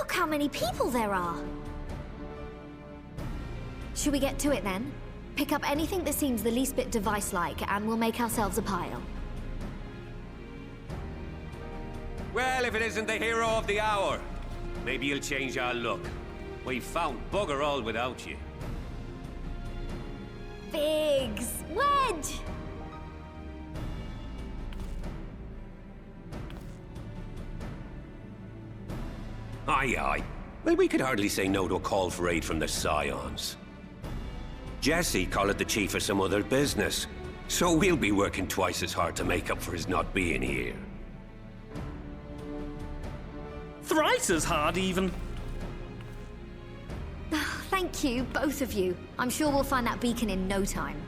Look how many people there are! Should we get to it then? Pick up anything that seems the least bit device-like, and we'll make ourselves a pile. Well, if it isn't the hero of the hour, maybe you'll change our look. We've found bugger all without you. Biggs! Wedge! Aye, aye. Well, we could hardly say no to a call for aid from the Scions. Jesse called it the chief of some other business, so we'll be working twice as hard to make up for his not being here. Thrice as hard, even. Thank you, both of you. I'm sure we'll find that beacon in no time.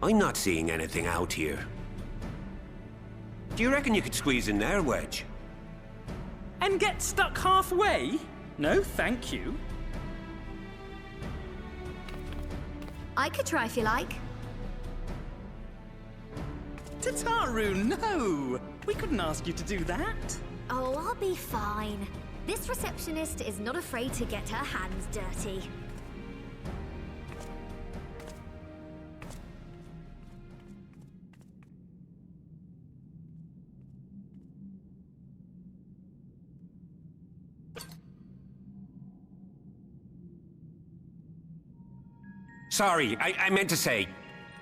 I'm not seeing anything out here. Do you reckon you could squeeze in there, Wedge? And get stuck halfway? No, thank you. I could try if you like. Tataru, no! We couldn't ask you to do that. Oh, I'll be fine. This receptionist is not afraid to get her hands dirty. Sorry, I meant to say,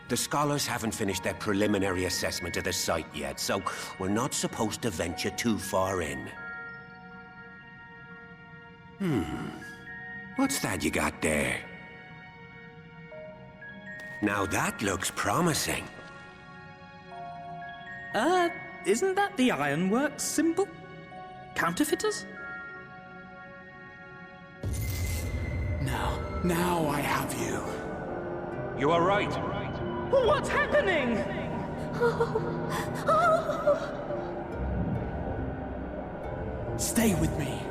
the scholars haven't finished their preliminary assessment of the site yet, so we're not supposed to venture too far in. What's that you got there? Now that looks promising. Isn't that the Ironworks symbol? Counterfeiters? Now I have you. You are right. What's happening? Stay with me.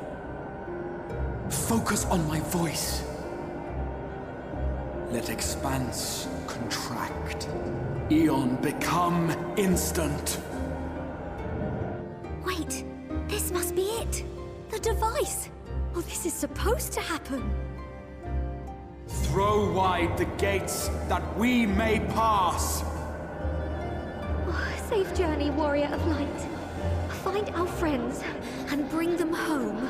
Focus on my voice. Let expanse contract. Eon become instant. Wait, this must be it. The device. Oh, this is supposed to happen. Throw wide the gates that we may pass. Oh, safe journey, warrior of light. Find our friends and bring them home.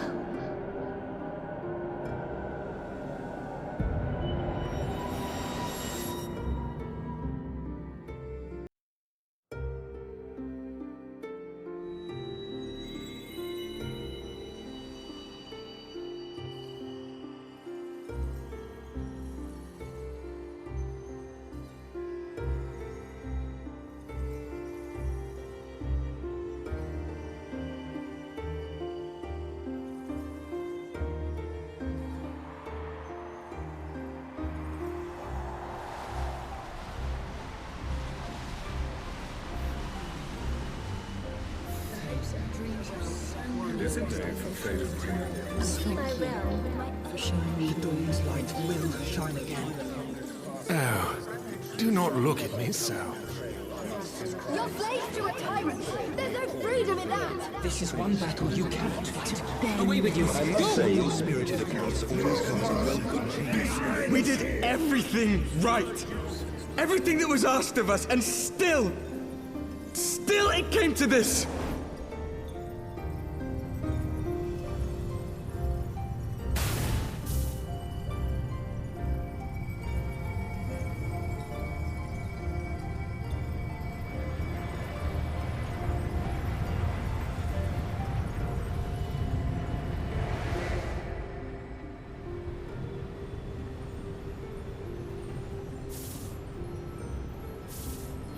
The shiny dawn's light will shine again. Oh, do not look at me so. You're slaves to a tyrant! There's no freedom in that! This is one battle you cannot fight. Away with you! I must say your spirited accounts always comes in welcome. We did everything right! Everything that was asked of us, and still it came to this!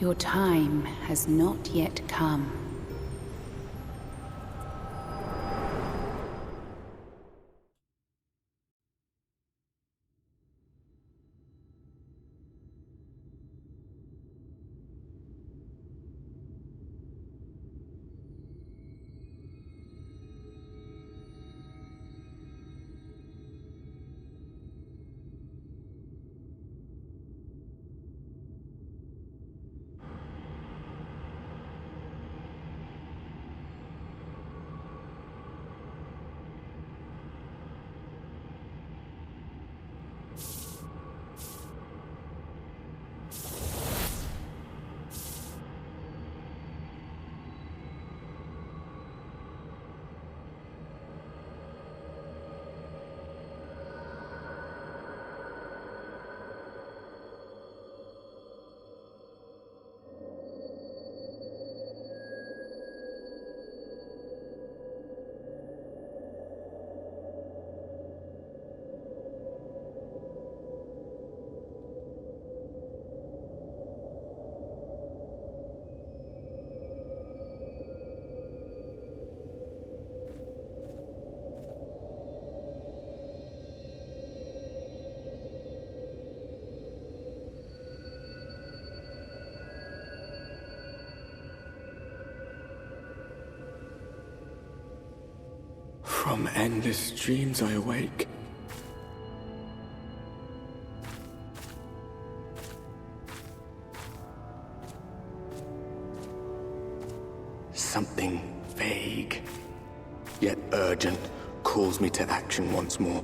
Your time has not yet come. From endless dreams I awake. Something vague, yet urgent, calls me to action once more.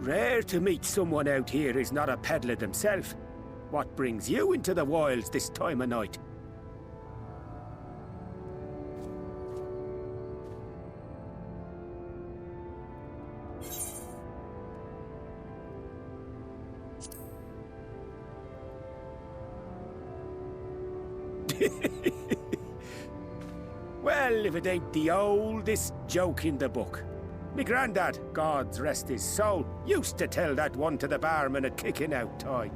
Rare to meet someone out here who's not a peddler themselves. What brings you into the wilds this time of night? Well, if it ain't the oldest joke in the book. Me granddad, God rest his soul, used to tell that one to the barman at kicking out time.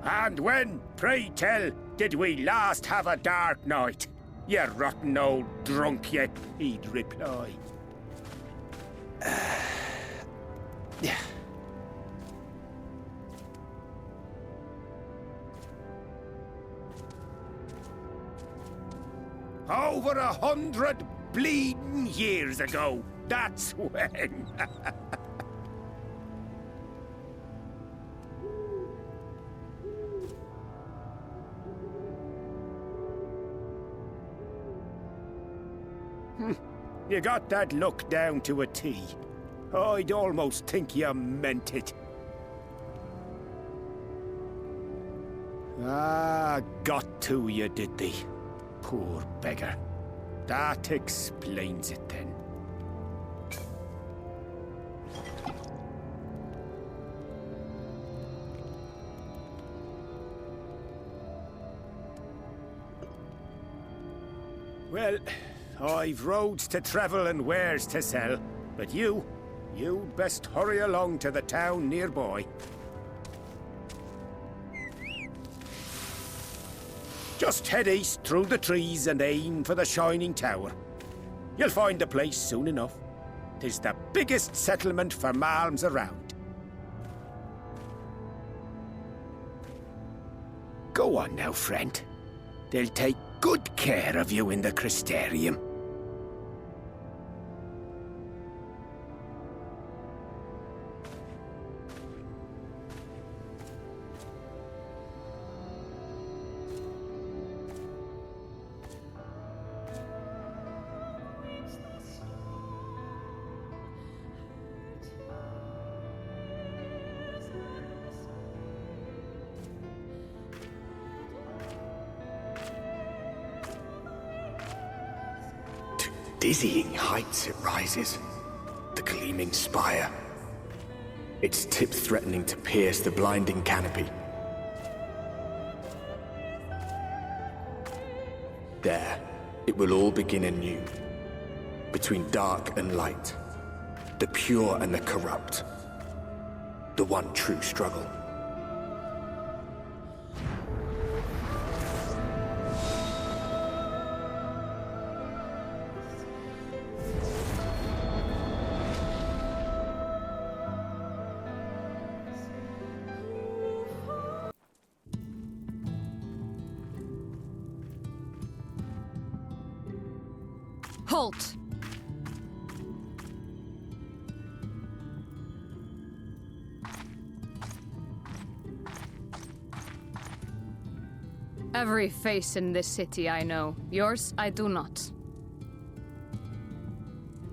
And when, pray tell, did we last have a dark night? You rotten old drunk, you, he'd reply. Yeah. Over 100 bleeding years ago, that's when. You got that look down to a T. I'd almost think you meant it. Ah, got to you, did they? Poor beggar. That explains it then. Well, I've roads to travel and wares to sell, but you'd best hurry along to the town nearby. Just head east through the trees and aim for the Shining Tower. You'll find the place soon enough. 'Tis the biggest settlement for malms around. Go on now, friend. They'll take good care of you in the Crystarium. Dizzying heights it rises, the gleaming spire, its tip threatening to pierce the blinding canopy. There, it will all begin anew, between dark and light, the pure and the corrupt, the one true struggle. Halt! Every face in this city I know. Yours, I do not.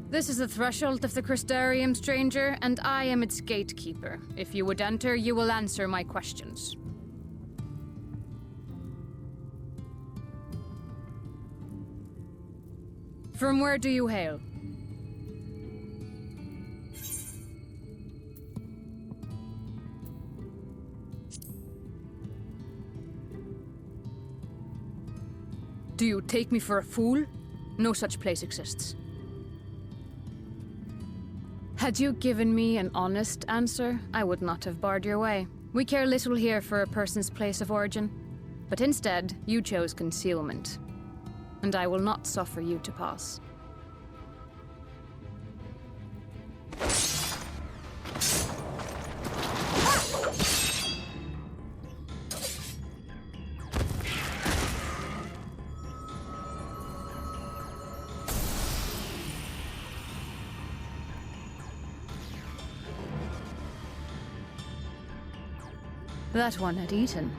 This is the threshold of the Crystarium, stranger, and I am its gatekeeper. If you would enter, you will answer my questions. From where do you hail? Do you take me for a fool? No such place exists. Had you given me an honest answer, I would not have barred your way. We care little here for a person's place of origin. But instead, you chose concealment. And I will not suffer you to pass. That one had eaten.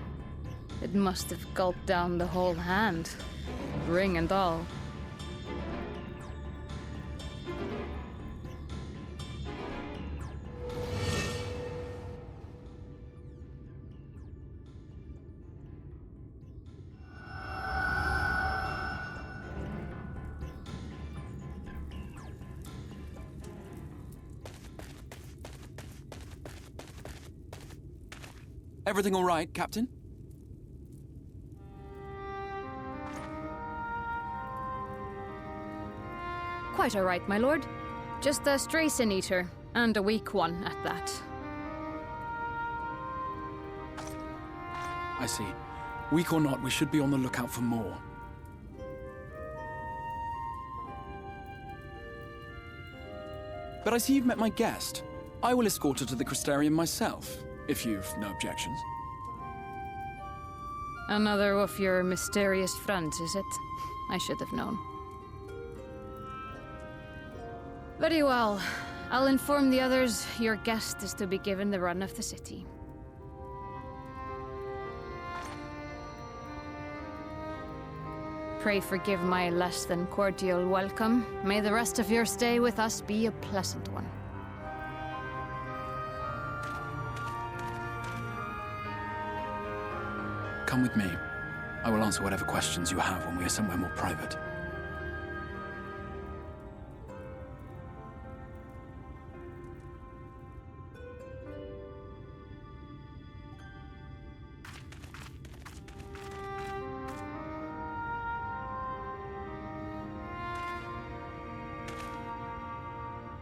It must have gulped down the whole hand, ring and all. Everything all right, Captain? Quite all right, my lord. Just a stray sin-eater, and a weak one at that. I see. Weak or not, we should be on the lookout for more. But I see you've met my guest. I will escort her to the Crystarium myself, if you've no objections. Another of your mysterious friends, is it? I should have known. Very well. I'll inform the others your guest is to be given the run of the city. Pray forgive my less than cordial welcome. May the rest of your stay with us be a pleasant one. Come with me. I will answer whatever questions you have when we are somewhere more private.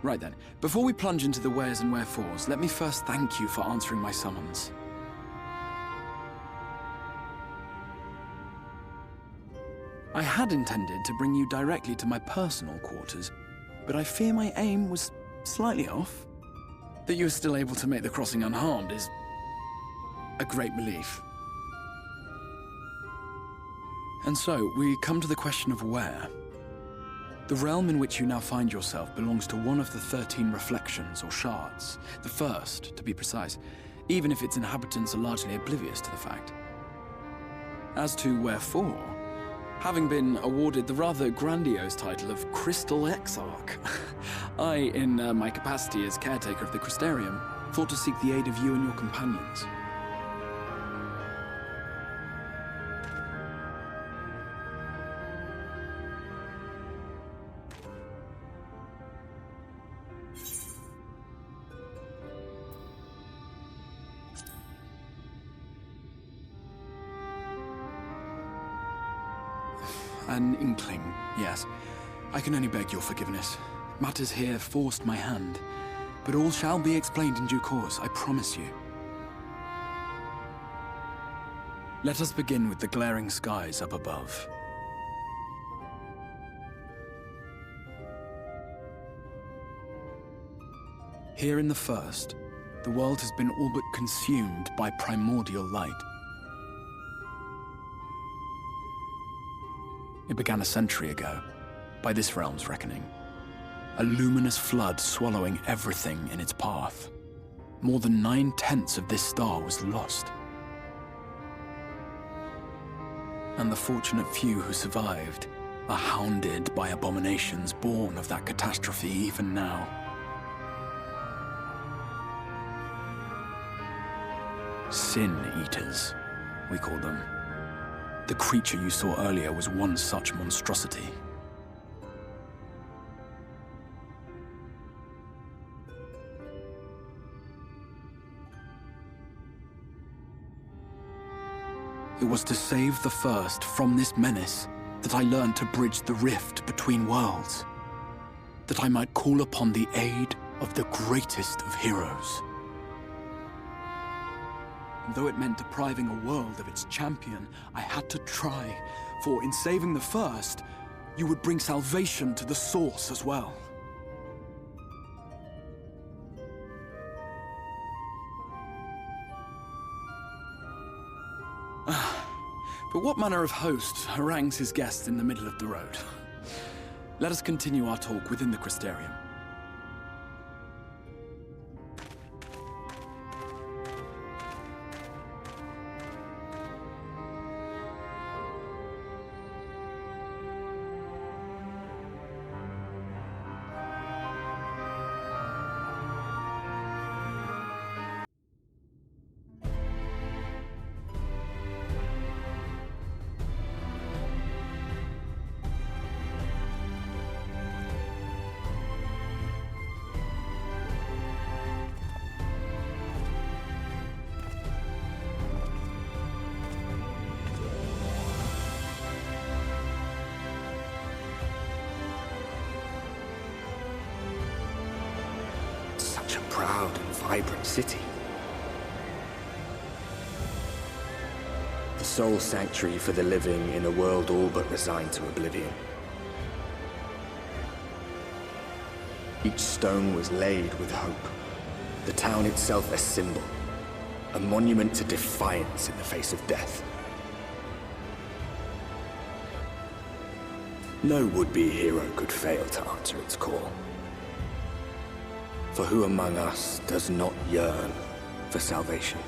Right then, before we plunge into the wheres and wherefores, let me first thank you for answering my summons. I had intended to bring you directly to my personal quarters, but I fear my aim was slightly off. That you are still able to make the crossing unharmed is a great relief. And so, we come to the question of where. The realm in which you now find yourself belongs to one of the 13 reflections, or shards. The first, to be precise, even if its inhabitants are largely oblivious to the fact. As to wherefore, having been awarded the rather grandiose title of Crystal Exarch, I, in my capacity as caretaker of the Crystarium, thought to seek the aid of you and your companions. An inkling, yes. I can only beg your forgiveness. Matters here forced my hand. But all shall be explained in due course, I promise you. Let us begin with the glaring skies up above. Here in the first, the world has been all but consumed by primordial light. It began a century ago, by this realm's reckoning. A luminous flood swallowing everything in its path. More than 9/10 of this star was lost. And the fortunate few who survived are hounded by abominations born of that catastrophe even now. Sin-eaters, we call them. The creature you saw earlier was one such monstrosity. it was to save the First from this menace that I learned to bridge the rift between worlds. That I might call upon the aid of the greatest of heroes. And though it meant depriving a world of its champion, I had to try, for in saving the First, you would bring salvation to the Source as well. But what manner of host harangues his guests in the middle of the road? Let us continue our talk within the Crystarium. Proud and vibrant city. The sole sanctuary for the living in a world all but resigned to oblivion. Each stone was laid with hope. The town itself a symbol, a monument to defiance in the face of death. No would-be hero could fail to answer its call. For who among us does not yearn for salvation?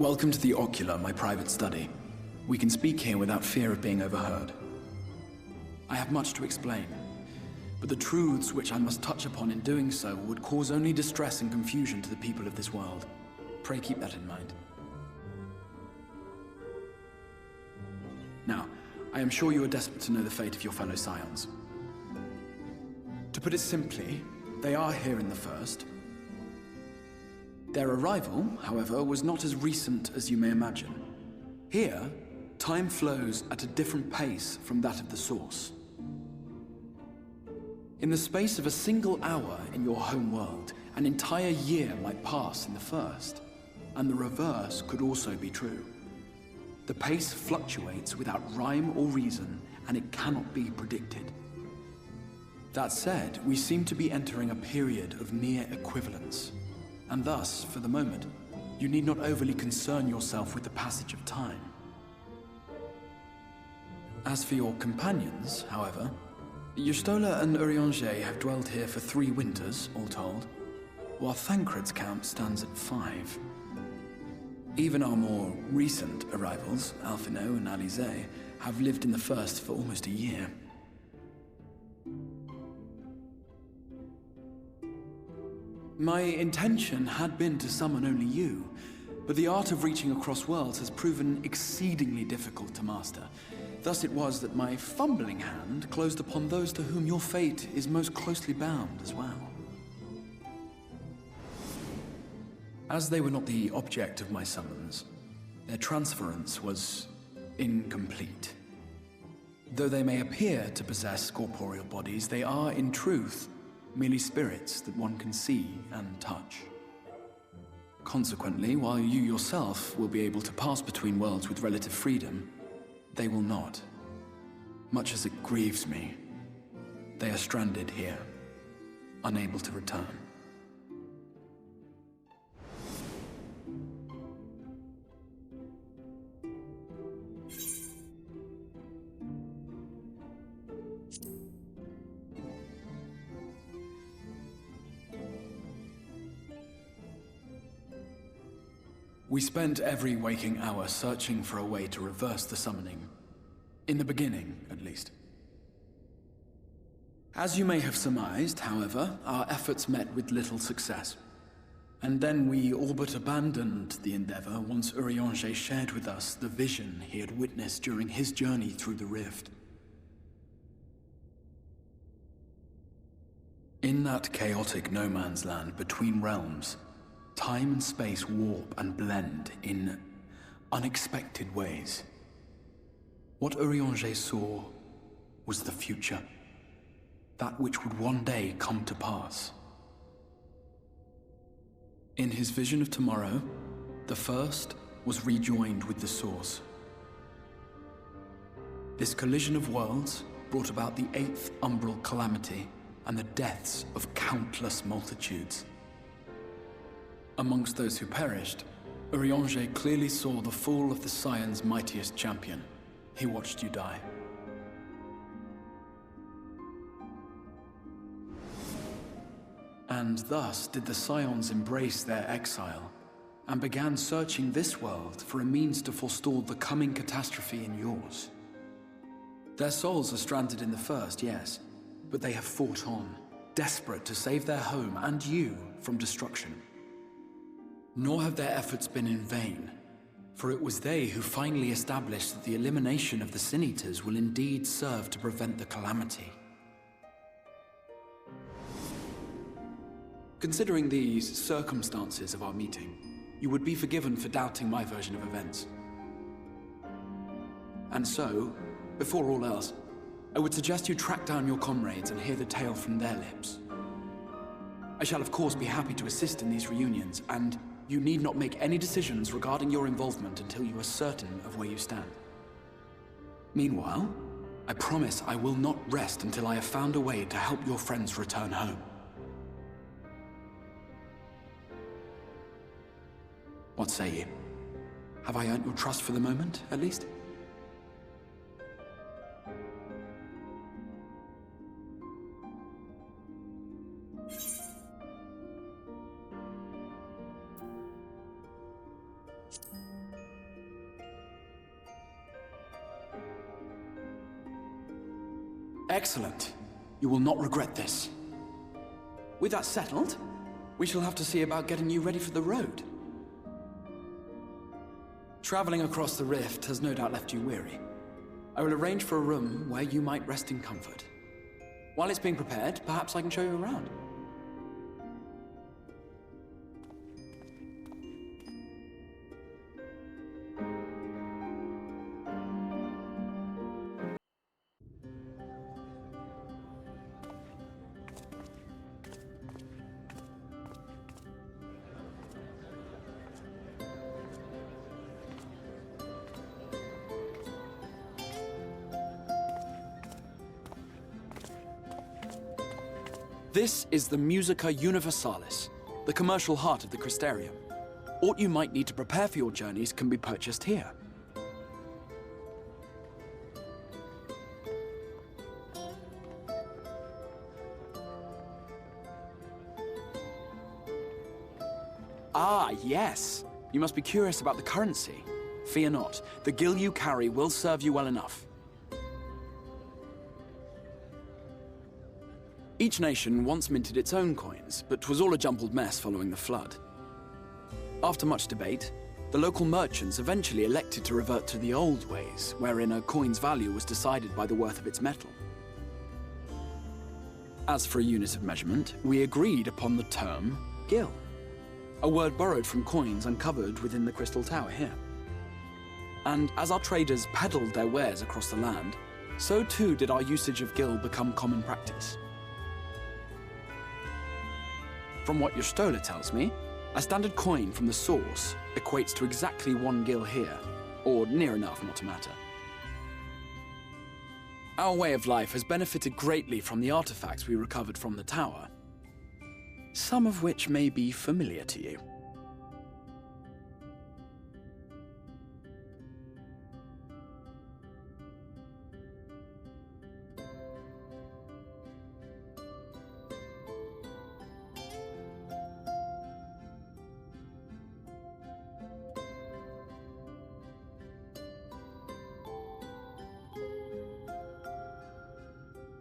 Welcome to the Ocular, my private study. We can speak here without fear of being overheard. I have much to explain, but the truths which I must touch upon in doing so would cause only distress and confusion to the people of this world. Pray keep that in mind. Now, I am sure you are desperate to know the fate of your fellow Scions. To put it simply, they are here in the First. Their arrival, however, was not as recent as you may imagine. Here, time flows at a different pace from that of the Source. In the space of a single hour in your home world, an entire year might pass in the First, and the reverse could also be true. The pace fluctuates without rhyme or reason, and it cannot be predicted. That said, we seem to be entering a period of near equivalence. And thus, for the moment, you need not overly concern yourself with the passage of time. As for your companions, however, Yustola and Urianger have dwelled here for 3 winters, all told, while Thancred's count stands at 5. Even our more recent arrivals, Alphino and Alize, have lived in the First for almost a year. My intention had been to summon only you, but the art of reaching across worlds has proven exceedingly difficult to master. Thus it was that my fumbling hand closed upon those to whom your fate is most closely bound as well. As they were not the object of my summons, their transference was incomplete. Though they may appear to possess corporeal bodies, they are, in truth, merely spirits that one can see and touch. Consequently, while you yourself will be able to pass between worlds with relative freedom, they will not. Much as it grieves me, they are stranded here, unable to return. We spent every waking hour searching for a way to reverse the summoning. In the beginning, at least. As you may have surmised, however, our efforts met with little success. And then we all but abandoned the endeavor once Urianger shared with us the vision he had witnessed during his journey through the rift. In that chaotic no-man's land between realms, time and space warp and blend in unexpected ways. What Urianger saw was the future. That which would one day come to pass. In his vision of tomorrow, the First was rejoined with the Source. This collision of worlds brought about the 8th umbral calamity and the deaths of countless multitudes. Amongst those who perished, Urianger clearly saw the fall of the Scion's mightiest champion. He watched you die. And thus did the Scions embrace their exile, and began searching this world for a means to forestall the coming catastrophe in yours. Their souls are stranded in the First, yes, but they have fought on, desperate to save their home and you from destruction. Nor have their efforts been in vain, for it was they who finally established that the elimination of the Sin Eaters will indeed serve to prevent the calamity. Considering these circumstances of our meeting, you would be forgiven for doubting my version of events. And so, before all else, I would suggest you track down your comrades and hear the tale from their lips. I shall of course be happy to assist in these reunions, and you need not make any decisions regarding your involvement until you are certain of where you stand. Meanwhile, I promise I will not rest until I have found a way to help your friends return home. What say you? Have I earned your trust for the moment, at least? Excellent. You will not regret this. With that settled, we shall have to see about getting you ready for the road. Traveling across the rift has no doubt left you weary. I will arrange for a room where you might rest in comfort. While it's being prepared, perhaps I can show you around. This is the Musica Universalis, the commercial heart of the Crystarium. Aught you might need to prepare for your journeys can be purchased here. Ah, yes. You must be curious about the currency. Fear not. The gil you carry will serve you well enough. Each nation once minted its own coins, but 'twas all a jumbled mess following the flood. After much debate, the local merchants eventually elected to revert to the old ways, wherein a coin's value was decided by the worth of its metal. As for a unit of measurement, we agreed upon the term gil, a word borrowed from coins uncovered within the Crystal Tower here. And as our traders peddled their wares across the land, so too did our usage of gil become common practice. From what your stola tells me, a standard coin from the source equates to exactly 1 gil here, or near enough not to matter. Our way of life has benefited greatly from the artifacts we recovered from the tower, some of which may be familiar to you.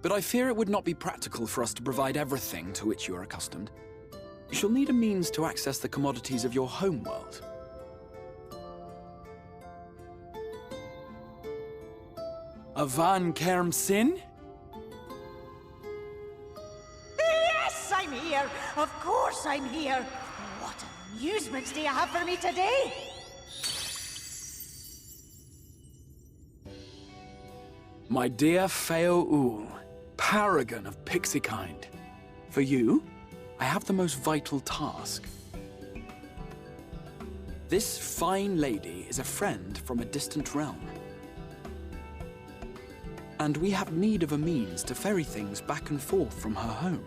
but I fear it would not be practical for us to provide everything to which you are accustomed. You shall need a means to access the commodities of your homeworld. Avan Kerm Sin? Yes, I'm here! Of course I'm here! What amusements do you have for me today? My dear Feo Ul, paragon of pixie kind. For you, I have the most vital task. This fine lady is a friend from a distant realm. And we have need of a means to ferry things back and forth from her home.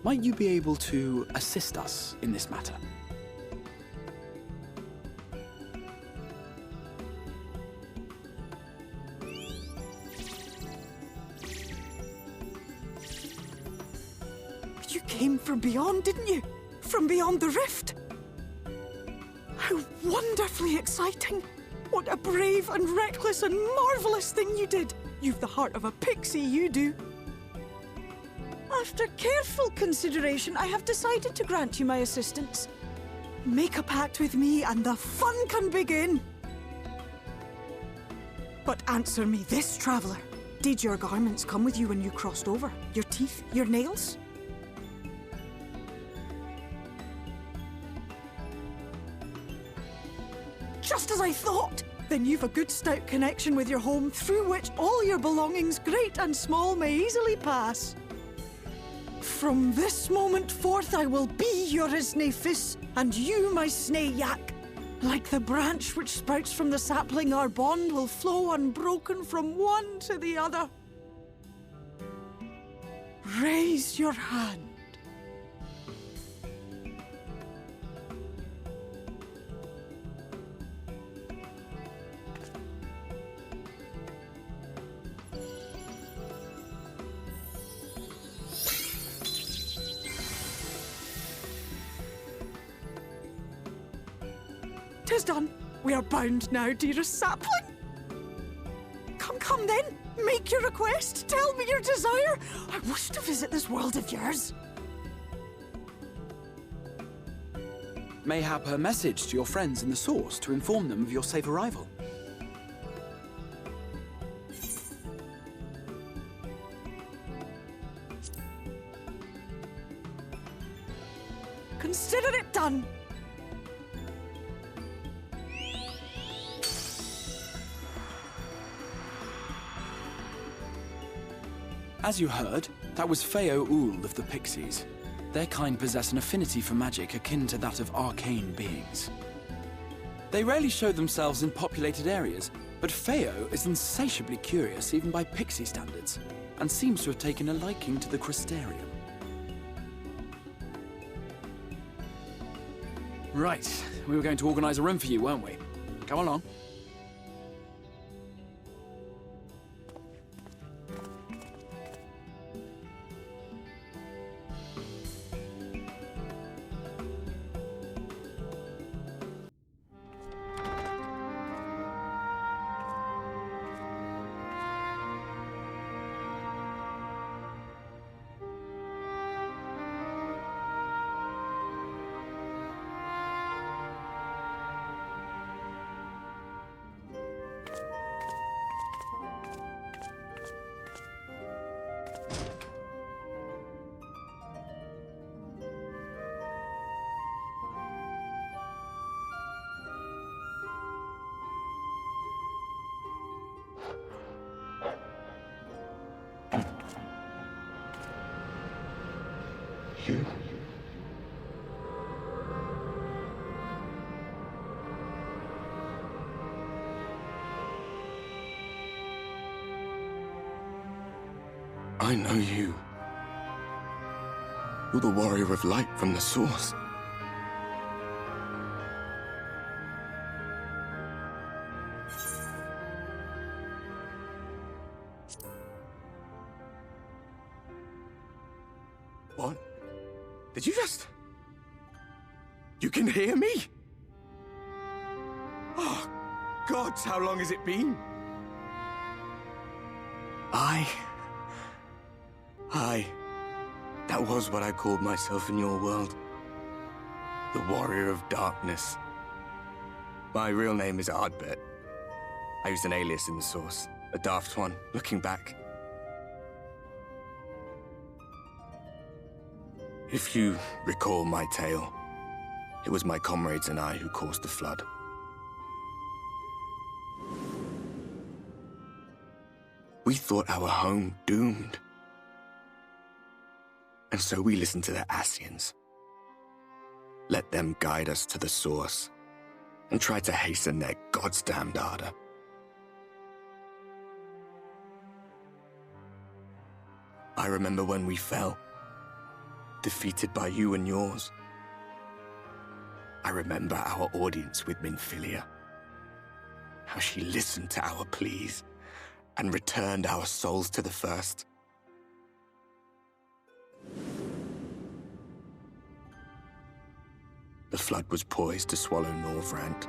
Might you be able to assist us in this matter? You came from beyond, didn't you? From beyond the rift? How wonderfully exciting! What a brave and reckless and marvelous thing you did! You've the heart of a pixie, you do. After careful consideration, I have decided to grant you my assistance. Make a pact with me and the fun can begin. But answer me this, traveler. Did your garments come with you when you crossed over? Your teeth? Your nails? Just as I thought! Then you've a good stout connection with your home through which all your belongings, great and small, may easily pass. From this moment forth I will be your Isne Fis, and you my Snay Yak. Like the branch which sprouts from the sapling, our bond will flow unbroken from one to the other. Raise your hand. Tis done. We are bound now, dearest sapling. Come then. Make your request. Tell me your desire. I wish to visit this world of yours. Mayhap a message to your friends in the Source to inform them of your safe arrival. Consider it done. As you heard, that was Feo Ul of the Pixies. Their kind possess an affinity for magic akin to that of arcane beings. They rarely show themselves in populated areas, but Feo is insatiably curious even by pixie standards, and seems to have taken a liking to the Crystarium. Right, we were going to organize a room for you, weren't we? Come along. You? I know you. You're the warrior of light from the Source. What? Did you just... You can hear me? Oh, gods, how long has it been? I That was what I called myself in your world. The Warrior of Darkness. My real name is Ardbert. I used an alias in the source. A daft one, looking back. If you recall my tale, it was my comrades and I who caused the flood. We thought our home doomed. And so we listened to the Ascians. Let them guide us to the source, and tried to hasten their goddamned ardor. I remember when we fell, defeated by you and yours. I remember our audience with Minfilia, how she listened to our pleas and returned our souls to the First. The flood was poised to swallow Norvrant.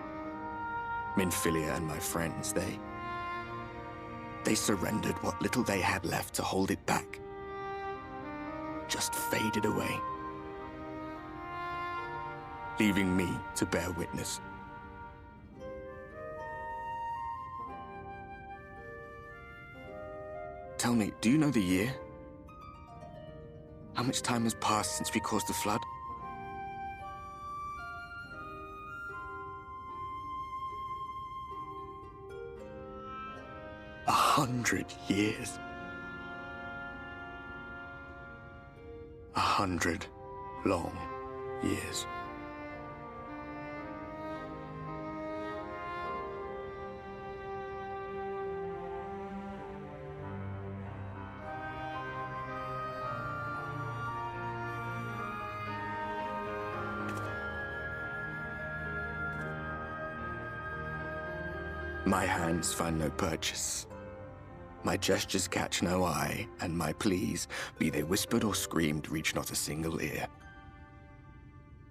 Minfilia and my friends, they surrendered what little they had left to hold it back. Just faded away, leaving me to bear witness. Tell me, do you know the year? How much time has passed since we caused the flood? 100 years. 100 long years. My hands find no purchase. My gestures catch no eye, and my pleas, be they whispered or screamed, reach not a single ear.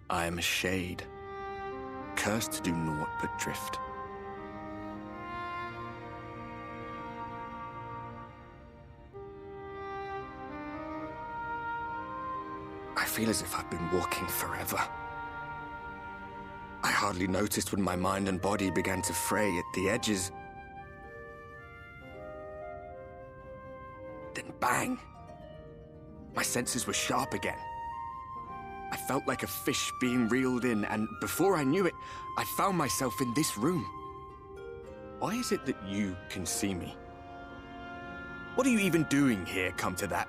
I am a shade, cursed to do naught but drift. I feel as if I've been walking forever. I hardly noticed when my mind and body began to fray at the edges. Then bang! My senses were sharp again. I felt like a fish being reeled in, and before I knew it, I found myself in this room. Why is it that you can see me? What are you even doing here, come to that?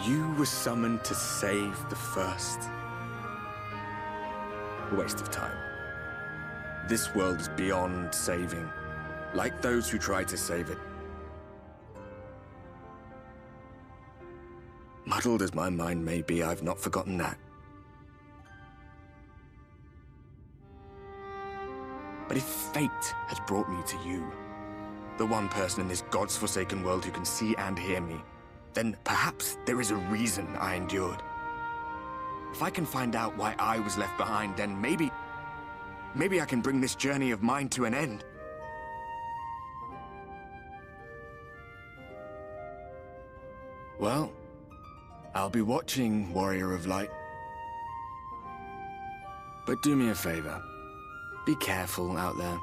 You were summoned to save the First. A waste of time. This world is beyond saving, like those who try to save it. Muddled as my mind may be, I've not forgotten that. But if fate has brought me to you, the one person in this God's forsaken world who can see and hear me, then perhaps there is a reason I endured. If I can find out why I was left behind, then maybe I can bring this journey of mine to an end. Well, I'll be watching, Warrior of Light. But do me a favor. Be careful out there.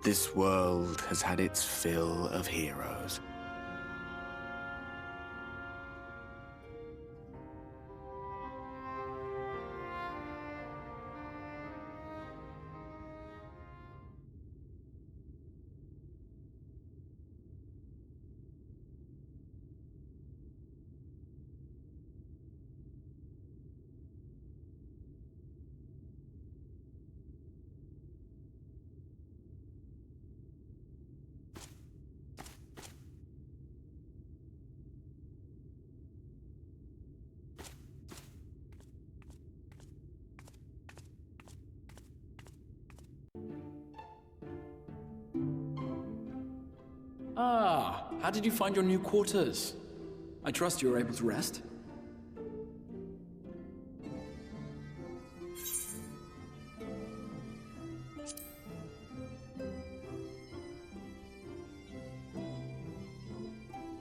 This world has had its fill of heroes. Ah, how did you find your new quarters? I trust you were able to rest?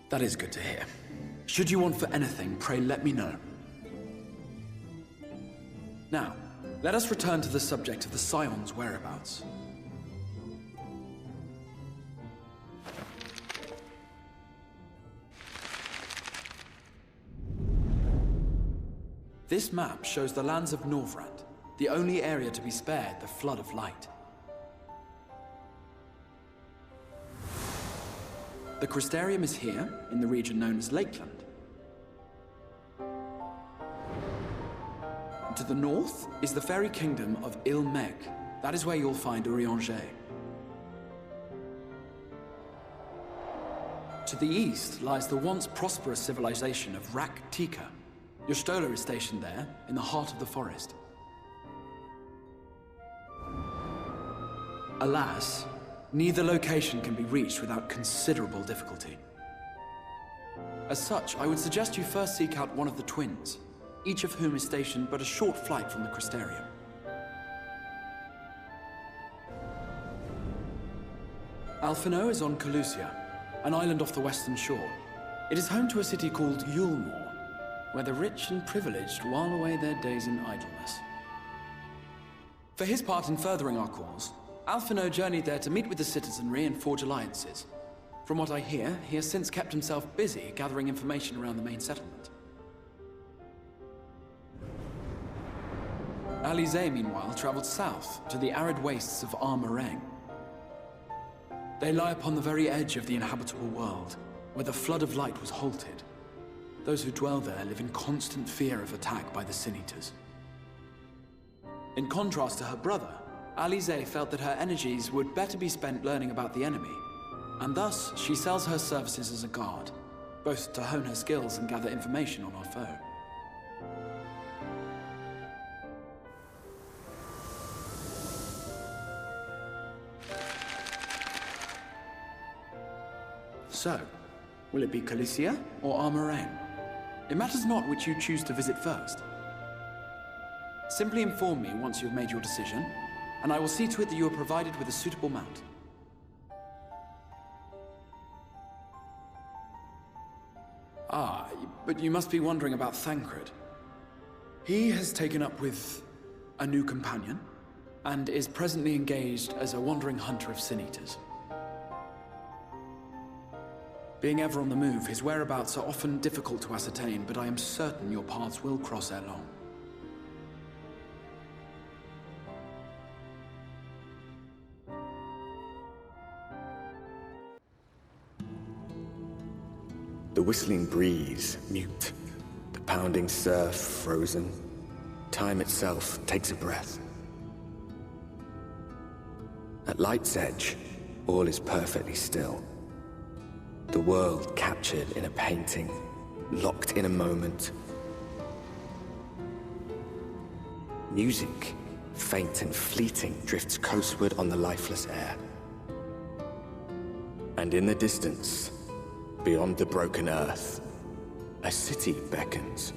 That is good to hear. Should you want for anything, pray let me know. Now, let us return to the subject of the Scion's whereabouts. This map shows the lands of Norvrand, the only area to be spared the Flood of Light. The Crystarium is here, in the region known as Lakeland. To the north is the fairy kingdom of Il-Meg. That is where you'll find Urianger. To the east lies the once prosperous civilization of Rak-Tika. Your Stola is stationed there, in the heart of the forest. Alas, neither location can be reached without considerable difficulty. As such, I would suggest you first seek out one of the twins, each of whom is stationed but a short flight from the Crystarium. Alphino is on Calusia, an island off the western shore. It is home to a city called Yulmore, where the rich and privileged while away their days in idleness. For his part in furthering our cause, Alphino journeyed there to meet with the citizenry and forge alliances. From what I hear, he has since kept himself busy gathering information around the main settlement. Alize, meanwhile, traveled south to the arid wastes of Armareng. They lie upon the very edge of the inhabitable world, where the Flood of Light was halted. Those who dwell there live in constant fear of attack by the Sin-Eaters. In contrast to her brother, Alize felt that her energies would better be spent learning about the enemy, and thus she sells her services as a guard, both to hone her skills and gather information on our foe. So, will it be Calusia or Armareng? It matters not which you choose to visit first. Simply inform me once you have made your decision, and I will see to it that you are provided with a suitable mount. Ah, but you must be wondering about Thancred. He has taken up with a new companion, and is presently engaged as a wandering hunter of Sin-Eaters. Being ever on the move, his whereabouts are often difficult to ascertain, but I am certain your paths will cross ere long. The whistling breeze, mute. The pounding surf, frozen. Time itself takes a breath. At light's edge, all is perfectly still. The world captured in a painting, locked in a moment. Music, faint and fleeting, drifts coastward on the lifeless air. And in the distance, beyond the broken earth, a city beckons.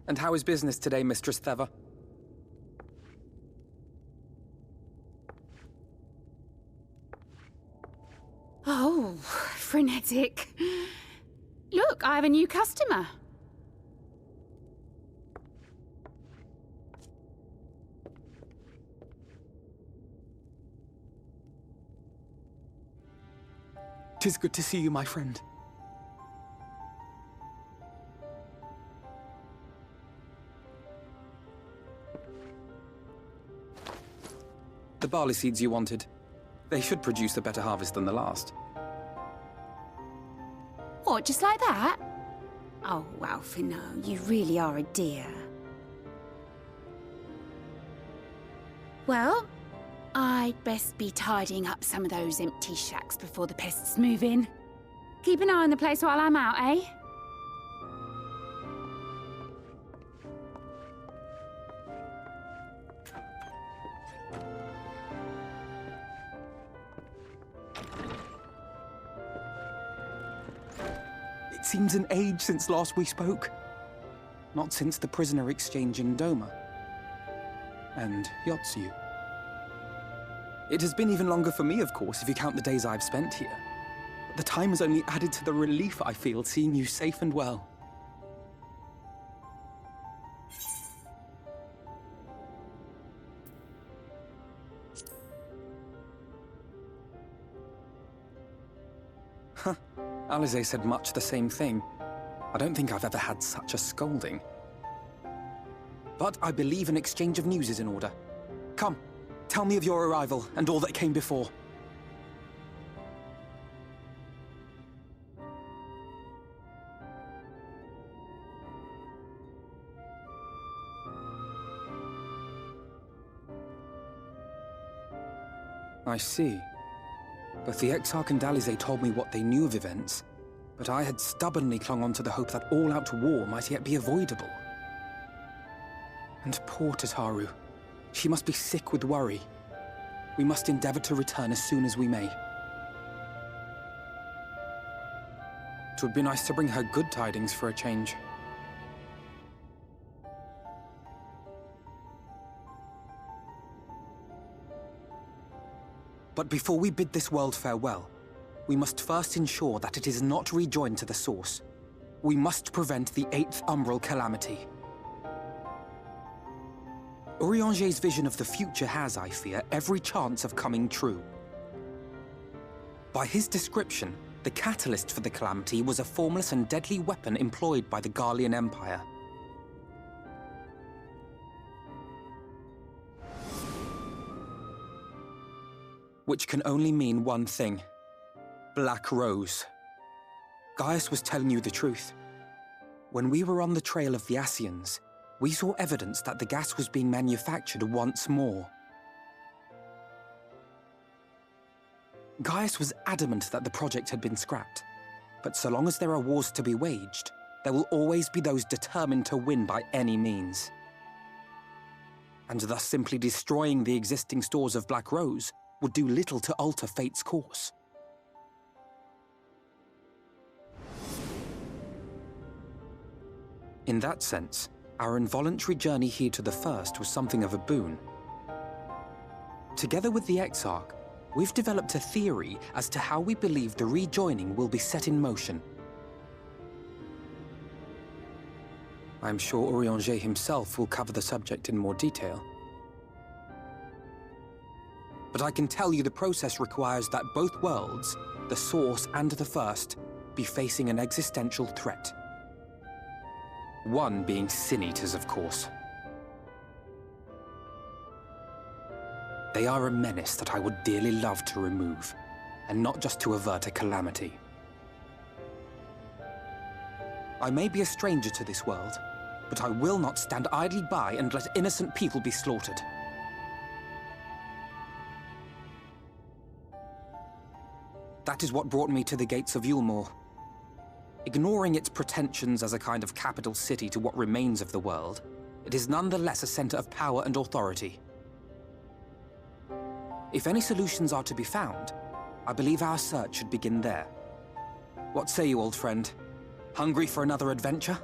And how is business today, Mistress Theva? Oh, frenetic. Look, I have a new customer. Tis good to see you, my friend. The barley seeds you wanted. They should produce a better harvest than the last. What, just like that? Oh, Alphino, you really are a dear. Well, I'd best be tidying up some of those empty shacks before the pests move in. Keep an eye on the place while I'm out, eh? seems an age since last we spoke. Not since the prisoner exchange in Doma. And Yotsu. It has been even longer for me, of course, if you count the days I've spent here. But the time has only added to the relief I feel seeing you safe and well. Huh. Alize said much the same thing. I don't think I've ever had such a scolding. But I believe an exchange of news is in order. Come, tell me of your arrival and all that came before. I see. Both the Exarch and Alize told me what they knew of events, but I had stubbornly clung on to the hope that all-out war might yet be avoidable. And poor Tataru. She must be sick with worry. We must endeavor to return as soon as we may. It would be nice to bring her good tidings for a change. But before we bid this world farewell, we must first ensure that it is not rejoined to the source. We must prevent the 8th Umbral calamity. Urianger's vision of the future has, I fear, every chance of coming true. By his description, the catalyst for the calamity was a formless and deadly weapon employed by the Garlean Empire. Which can only mean one thing. Black Rose. Gaius was telling you the truth. When we were on the trail of the Ascians, we saw evidence that the gas was being manufactured once more. Gaius was adamant that the project had been scrapped, but so long as there are wars to be waged, there will always be those determined to win by any means. And thus simply destroying the existing stores of Black Rose would do little to alter fate's course. In that sense, our involuntary journey here to the First was something of a boon. Together with the Exarch, we've developed a theory as to how we believe the rejoining will be set in motion. I'm sure Urianger himself will cover the subject in more detail. But I can tell you the process requires that both worlds, the Source and the First, be facing an existential threat. One being Sin Eaters, of course. They are a menace that I would dearly love to remove, and not just to avert a calamity. I may be a stranger to this world, but I will not stand idly by and let innocent people be slaughtered. That is what brought me to the gates of Yulmore. Ignoring its pretensions as a kind of capital city to what remains of the world, it is nonetheless a center of power and authority. If any solutions are to be found, I believe our search should begin there. What say you, old friend? Hungry for another adventure?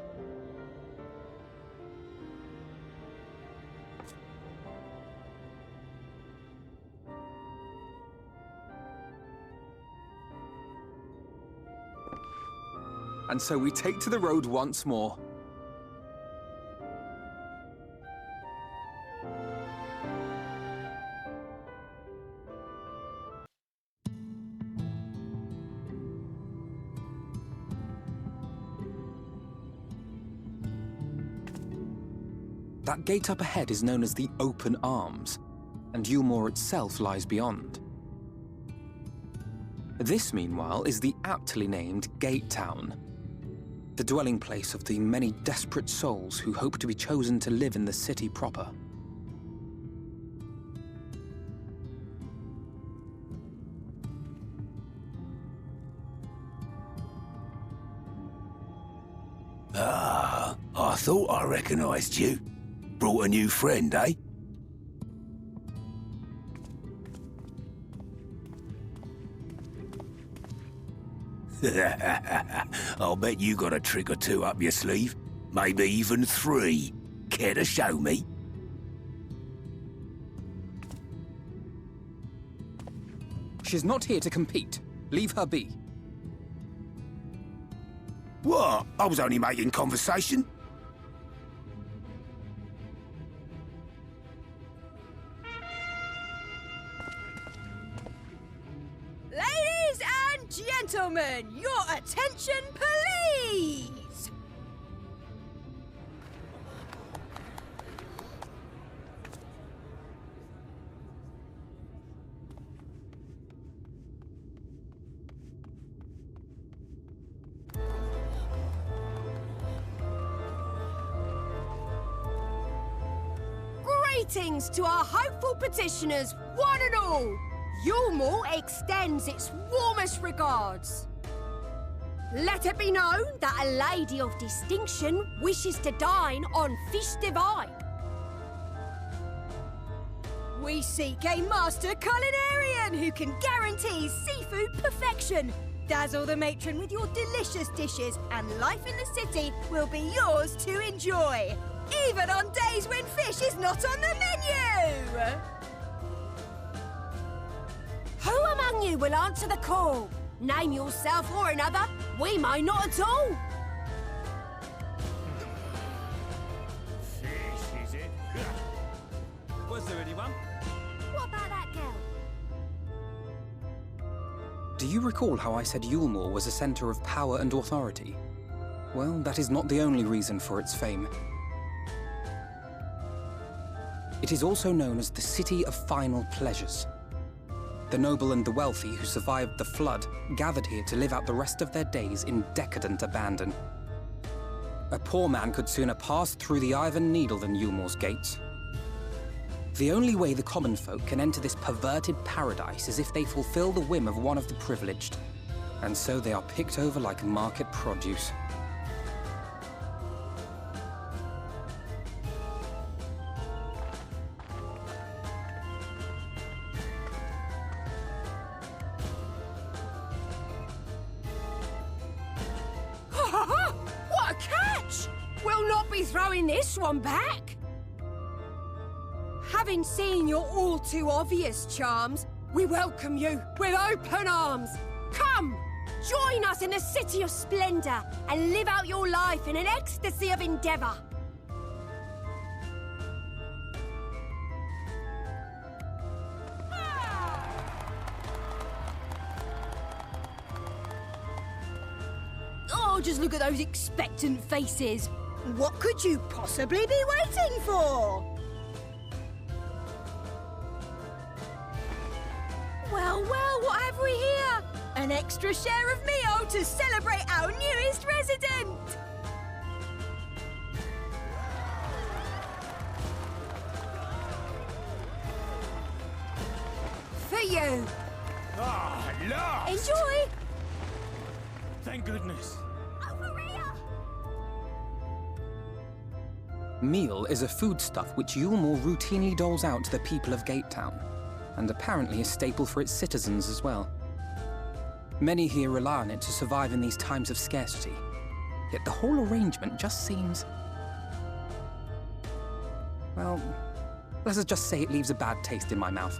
And so we take to the road once more. That gate up ahead is known as the Open Arms, and Yulmore itself lies beyond. This, meanwhile, is the aptly named Gate Town, the dwelling place of the many desperate souls who hope to be chosen to live in the city proper. Ah, I thought I recognized you. Brought a new friend, eh? I'll bet you got a trick or two up your sleeve. Maybe even 3. Care to show me? She's not here to compete. Leave her be. What? I was only making conversation. Ladies and gentlemen, your attention, please! Greetings to our hopeful petitioners, one and all! Yulmore extends its warmest regards. Let it be known that a lady of distinction wishes to dine on fish divine. We seek a master culinarian who can guarantee seafood perfection. Dazzle the matron with your delicious dishes, and life in the city will be yours to enjoy. Even on days when fish is not on the menu! Who among you will answer the call? Name yourself or another. We may not at all. Fish, is it? Was there anyone? What about that girl? Do you recall how I said Yulmore was a center of power and authority? Well, that is not the only reason for its fame. It is also known as the City of Final Pleasures. The noble and the wealthy who survived the flood gathered here to live out the rest of their days in decadent abandon. A poor man could sooner pass through the Iron Needle than Yulmore's gates. The only way the common folk can enter this perverted paradise is if they fulfill the whim of one of the privileged. And so they are picked over like market produce. What a catch! We'll not be throwing this one back. Having seen your all too obvious charms, we welcome you with open arms. Come, join us in the City of Splendor and live out your life in an ecstasy of endeavor. Oh, just look at those expectant faces. What could you possibly be waiting for? Well, what have we here? An extra share of meal to celebrate our newest resident! For you! Ah, lost! Enjoy! Thank goodness. Over here! Meal is a foodstuff which Yulmore routinely doles out to the people of Gatetown, and apparently a staple for its citizens as well. Many here rely on it to survive in these times of scarcity, yet the whole arrangement just seems... well, let's just say it leaves a bad taste in my mouth.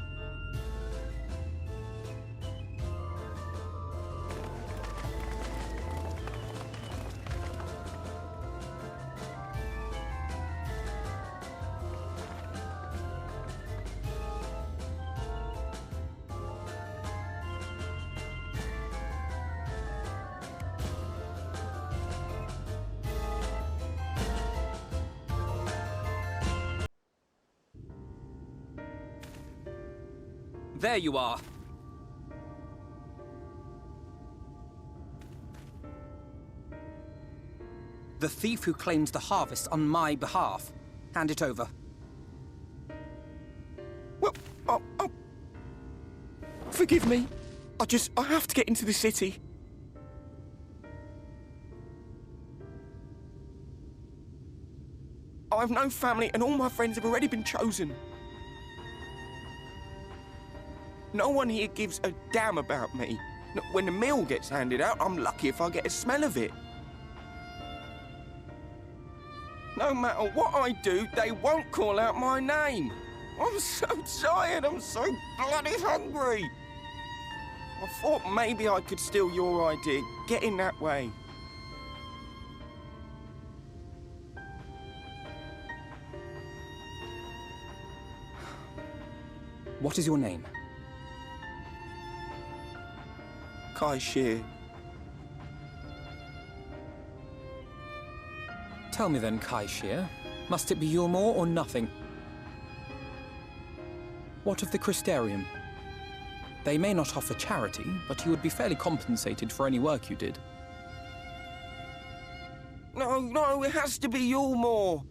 There you are. The thief who claims the harvest on my behalf. Hand it over. Well, forgive me. I have to get into the city. I have no family and all my friends have already been chosen. No one here gives a damn about me. When the meal gets handed out, I'm lucky if I get a smell of it. No matter what I do, they won't call out my name. I'm so tired, I'm so bloody hungry. I thought maybe I could steal your idea, get in that way. What is your name? Kai Shear. Tell me then, Kai Shear, must it be Yulmore or nothing? What of the Crystarium? They may not offer charity, but you would be fairly compensated for any work you did. No, it has to be Yulmore.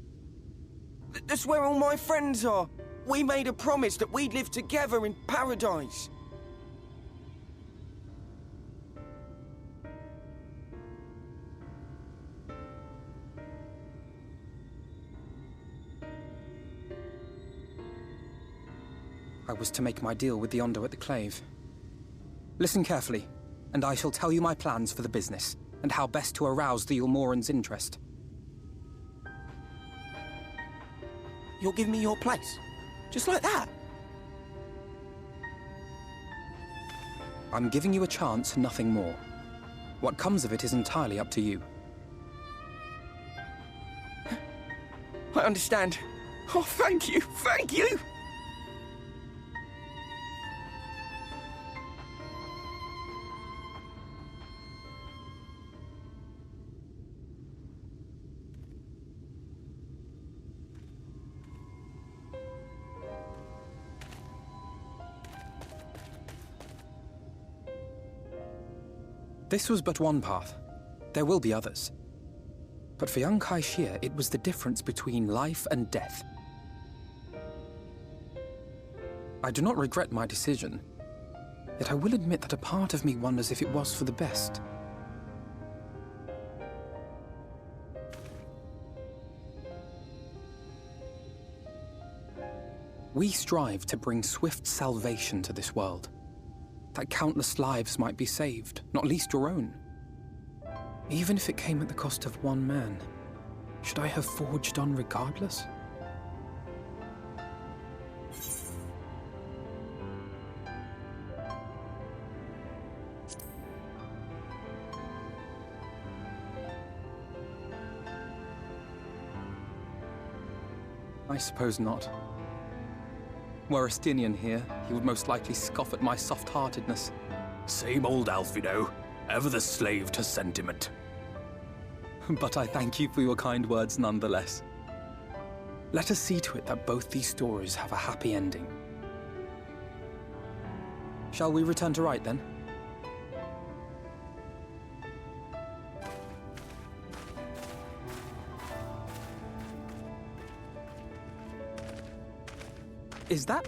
That's where all my friends are. We made a promise that we'd live together in paradise. I was to make my deal with the Ondo at the Clave. Listen carefully, and I shall tell you my plans for the business, and how best to arouse the Yulmoran's interest. You'll give me your place? Just like that? I'm giving you a chance, nothing more. What comes of it is entirely up to you. I understand. Oh, thank you, thank you! This was but one path. There will be others. But for young Kai Shear, it was the difference between life and death. I do not regret my decision, yet I will admit that a part of me wonders if it was for the best. We strive to bring swift salvation to this world, that countless lives might be saved, not least your own. Even if it came at the cost of one man, should I have forged on regardless? I suppose not. Were Estinian here, he would most likely scoff at my soft-heartedness. Same old Alfino, ever the slave to sentiment. But I thank you for your kind words nonetheless. Let us see to it that both these stories have a happy ending. Shall we return to Rite then? Is that...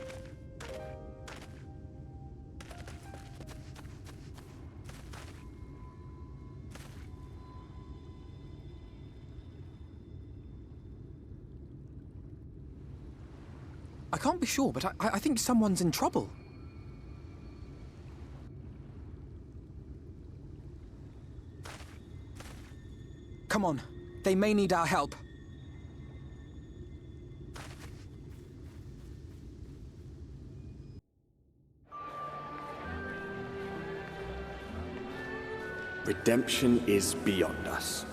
I can't be sure, but I think someone's in trouble. Come on, they may need our help. Redemption is beyond us.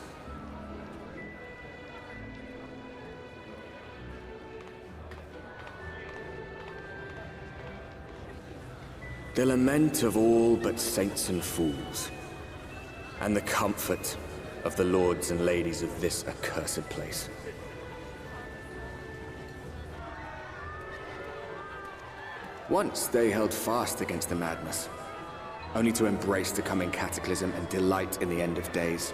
The lament of all but saints and fools, and the comfort of the lords and ladies of this accursed place. Once they held fast against the madness, only to embrace the coming cataclysm and delight in the end of days.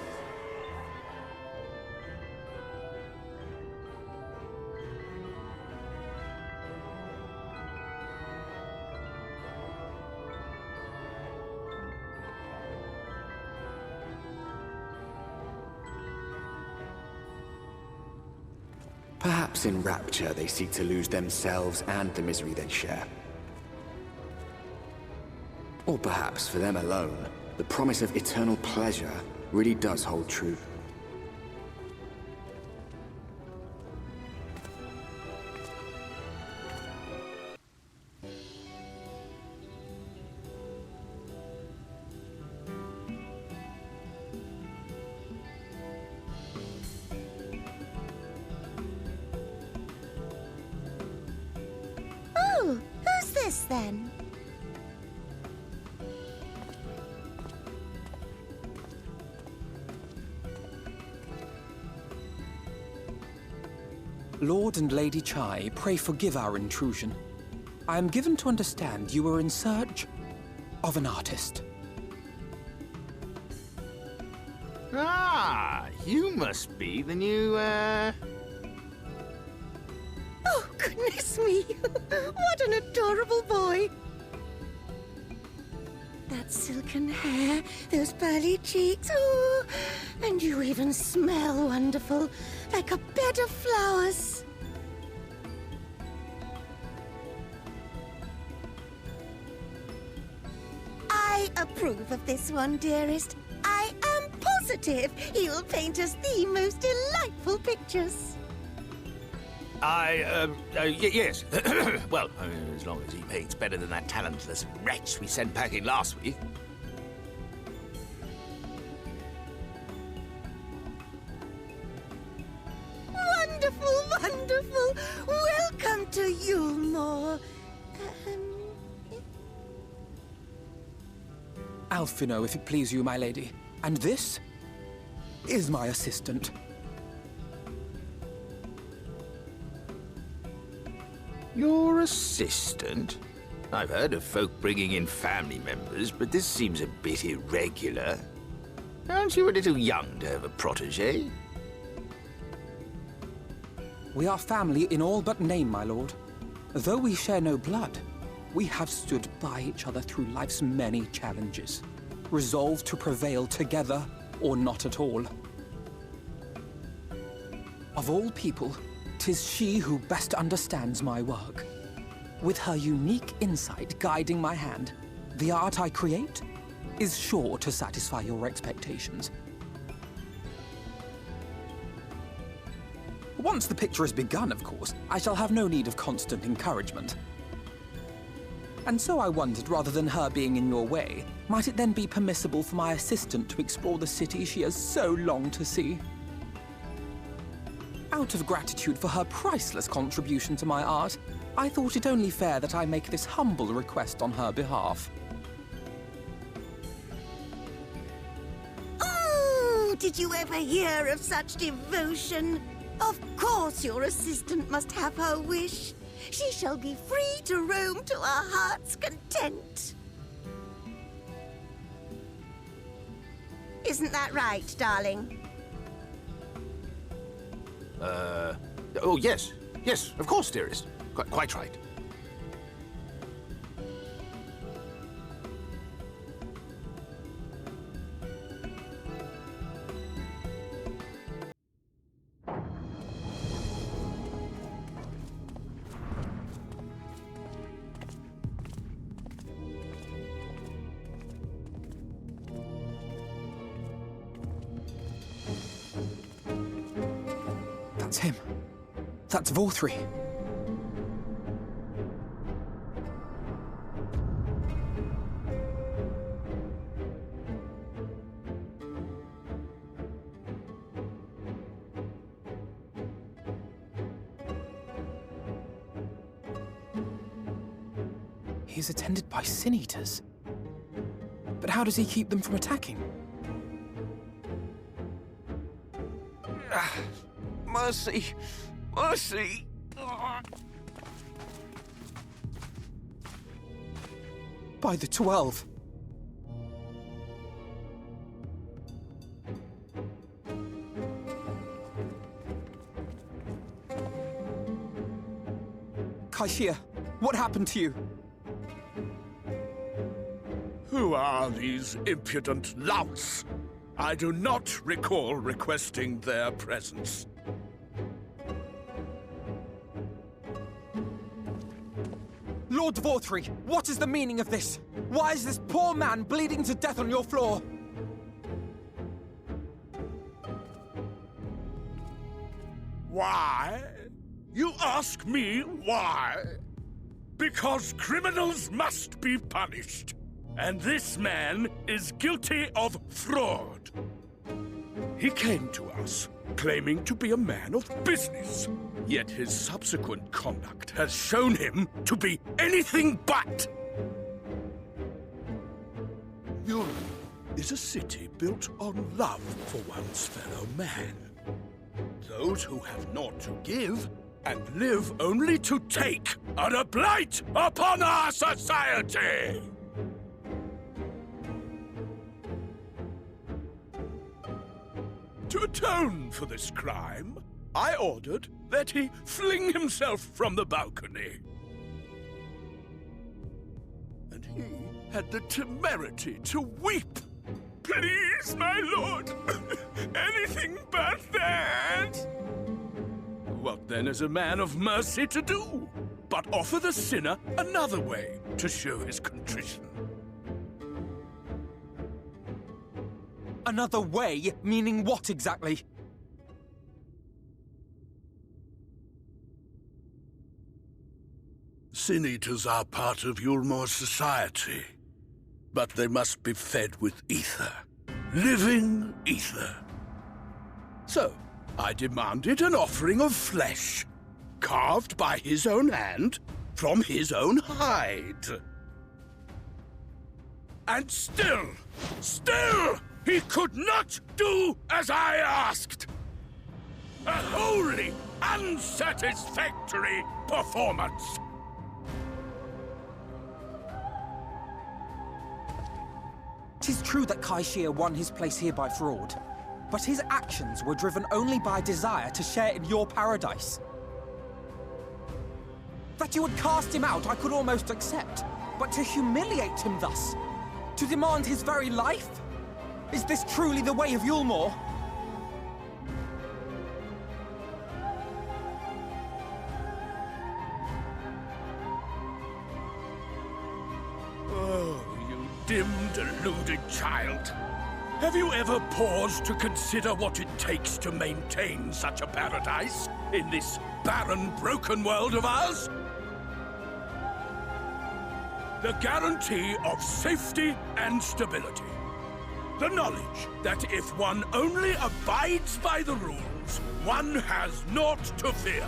Perhaps in rapture they seek to lose themselves and the misery they share. Or perhaps for them alone, The promise of eternal pleasure really does hold true. Oh, who's this then? Lord and Lady Chai, pray forgive our intrusion. I am given to understand you were in search of an artist. Ah, you must be the new, Oh, goodness me! What an adorable boy! That silken hair, those pearly cheeks, oh, and you even smell wonderful, like a bed of flowers. I approve of this one, dearest. I am positive he'll paint us the most delightful pictures. Yes. Well, as long as he paints better than that talentless wretch we sent packing last week. Wonderful, wonderful! Welcome to Yulmore. Alphino, if it please you, my lady. And this is my assistant. Your assistant? I've heard of folk bringing in family members, but this seems a bit irregular. Aren't you a little young to have a protege? We are family in all but name, my lord. Though we share no blood, we have stood by each other through life's many challenges, resolved to prevail together or not at all. Of all people, 'tis she who best understands my work. With her unique insight guiding my hand, the art I create is sure to satisfy your expectations. Once the picture has begun, of course, I shall have no need of constant encouragement. And so I wondered, rather than her being in your way, might it then be permissible for my assistant to explore the city she has so longed to see? Out of gratitude for her priceless contribution to my art, I thought it only fair that I make this humble request on her behalf. Oh, did you ever hear of such devotion? Of course your assistant must have her wish. She shall be free to roam to her heart's content. Isn't that right, darling? Oh, yes. Yes, of course, dearest. Quite right. That's him. That's Vorthri. He's attended by sin eaters. But how does he keep them from attacking? Mercy! Mercy! By the 12. Kaishia, what happened to you? Who are these impudent louts? I do not recall requesting their presence. Lord Vortri, what is the meaning of this? Why is this poor man bleeding to death on your floor? Why? You ask me why? Because criminals must be punished. And this man is guilty of fraud. He came to us, claiming to be a man of business. Yet his subsequent conduct has shown him to be anything but. Yulm is a city built on love for one's fellow man. Those who have naught to give and live only to take are a blight upon our society! To atone for this crime, I ordered that he fling himself from the balcony. And he had the temerity to weep. Please, my lord, anything but that. What then is a man of mercy to do, but offer the sinner another way to show his contrition? Another way? Meaning what exactly? Sin Eaters are part of Yulmor's society, but they must be fed with ether. Living ether. So, I demanded an offering of flesh, carved by his own hand, from his own hide. And still, he could not do as I asked. A wholly unsatisfactory performance. Tis true that Kaishia won his place here by fraud, but his actions were driven only by desire to share in your paradise. That you would cast him out I could almost accept, but to humiliate him thus, to demand his very life? Is this truly the way of Yulmor? Oh, you dim, deluded child. Have you ever paused to consider what it takes to maintain such a paradise in this barren, broken world of ours? The guarantee of safety and stability. The knowledge that if one only abides by the rules, one has naught to fear.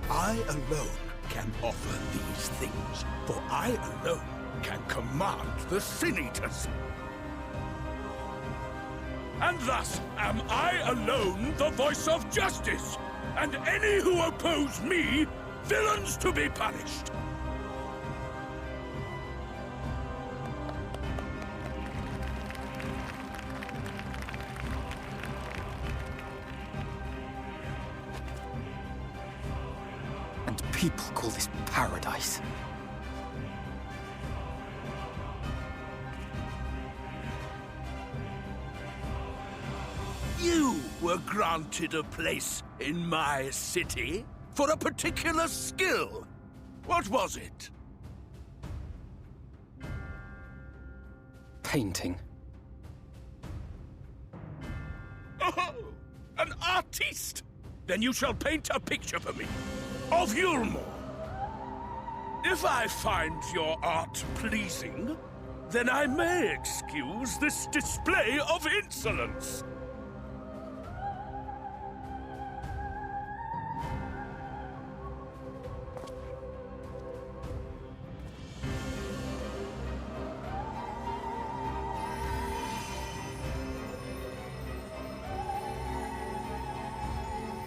I alone can offer these things, for I alone can command the Sin Eaters. And thus am I alone the voice of justice, and any who oppose me, villains to be punished. People call this paradise. You were granted a place in my city for a particular skill. What was it? Painting. Oh, an artiste! Then you shall paint a picture for me. Of Yulmor. If I find your art pleasing, then I may excuse this display of insolence.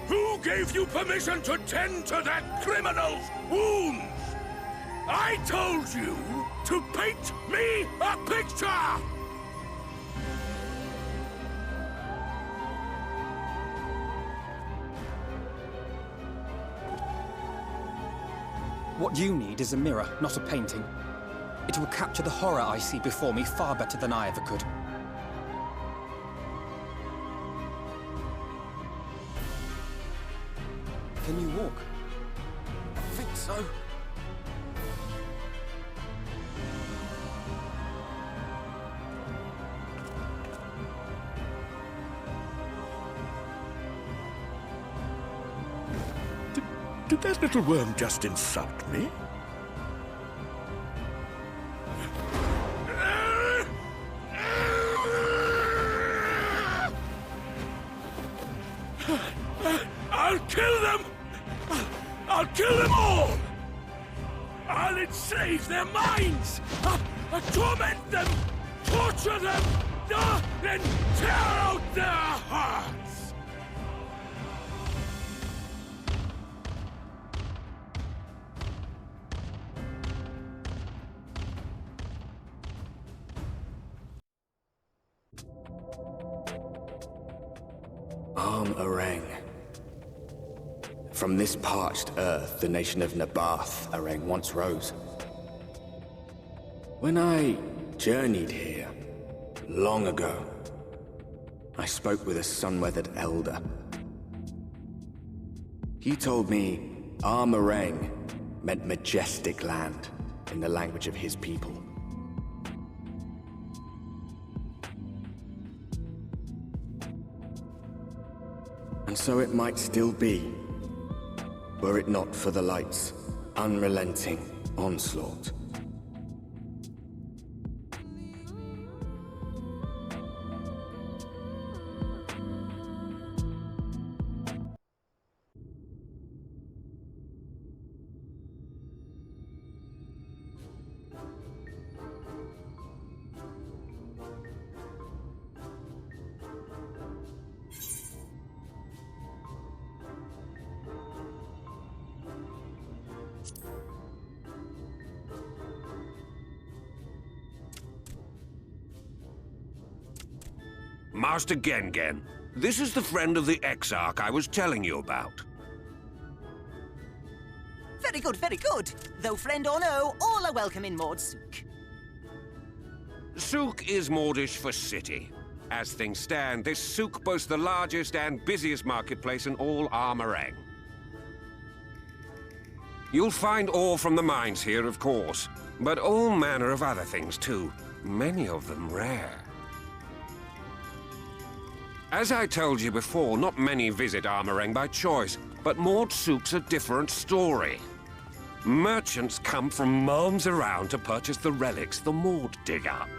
Who gave you permission to tend to that criminal's wounds? I told you to paint me a picture! What you need is a mirror, not a painting. It will capture the horror I see before me far better than I ever could. Can you walk? I think so. Did that little worm just insult me? I'll kill them! I'll kill them all! I'll enslave their minds! I'll torment them! Torture them! Then tear out their hearts! Areng. From this parched earth, the nation of Nabath, Areng, once rose. When I journeyed here, long ago, I spoke with a sun-weathered elder. He told me Areng meant majestic land in the language of his people. And so it might still be, were it not for the light's unrelenting onslaught. Master Gengen, this is the friend of the Exarch I was telling you about. Very good, very good. Though friend or no, all are welcome in Mord Sook. Sook is Mordish for city. As things stand, this souk boasts the largest and busiest marketplace in all Armorang. You'll find ore from the mines here, of course, but all manner of other things too, many of them rare. As I told you before, not many visit Armorang by choice, but Mord Sook's a different story. Merchants come from miles around to purchase the relics the Mord dig up.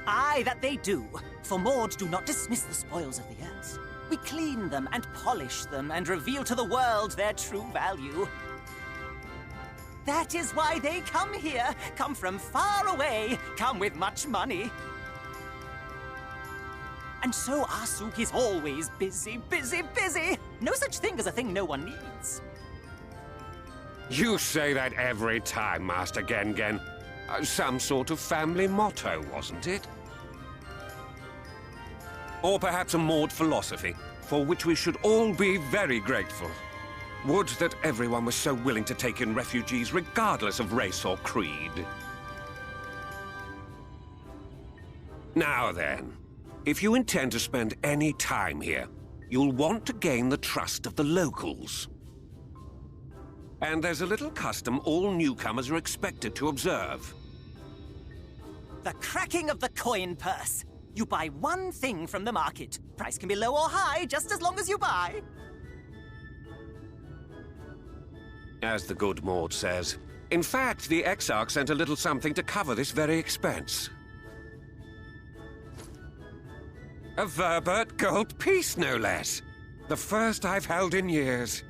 Aye, that they do. For Mord do not dismiss the spoils of the earth. We clean them and polish them and reveal to the world their true value. That is why they come here, come from far away, come with much money. And so our souk is always busy, busy, busy. No such thing as a thing no one needs. You say that every time, Master Gengen. Some sort of family motto, wasn't it? Or perhaps a Mord philosophy, for which we should all be very grateful. Would that everyone was so willing to take in refugees regardless of race or creed. Now then, if you intend to spend any time here, you'll want to gain the trust of the locals. And there's a little custom all newcomers are expected to observe. The cracking of the coin purse. You buy one thing from the market. Price can be low or high, just as long as you buy. As the good Mord says. In fact, the Exarch sent a little something to cover this very expense. A Verbert gold piece, no less. The first I've held in years.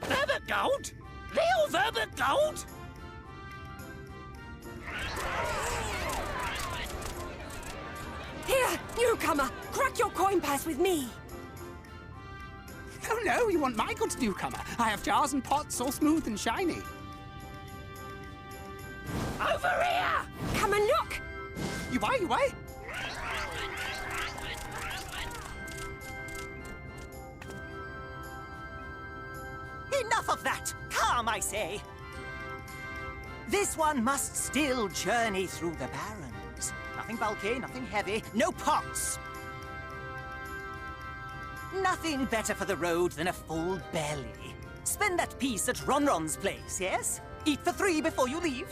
Verbert gold? Real Verbert gold? Here, newcomer, crack your coin purse with me. Oh no, you want my goods, newcomer. I have jars and pots all smooth and shiny. Over here! Come and look! You buy, you buy. Enough of that! Calm, I say! This one must still journey through the barrens. Nothing bulky, nothing heavy, no pots! Nothing better for the road than a full belly. Spend that piece at Ronron's place, yes? Eat for 3 before you leave.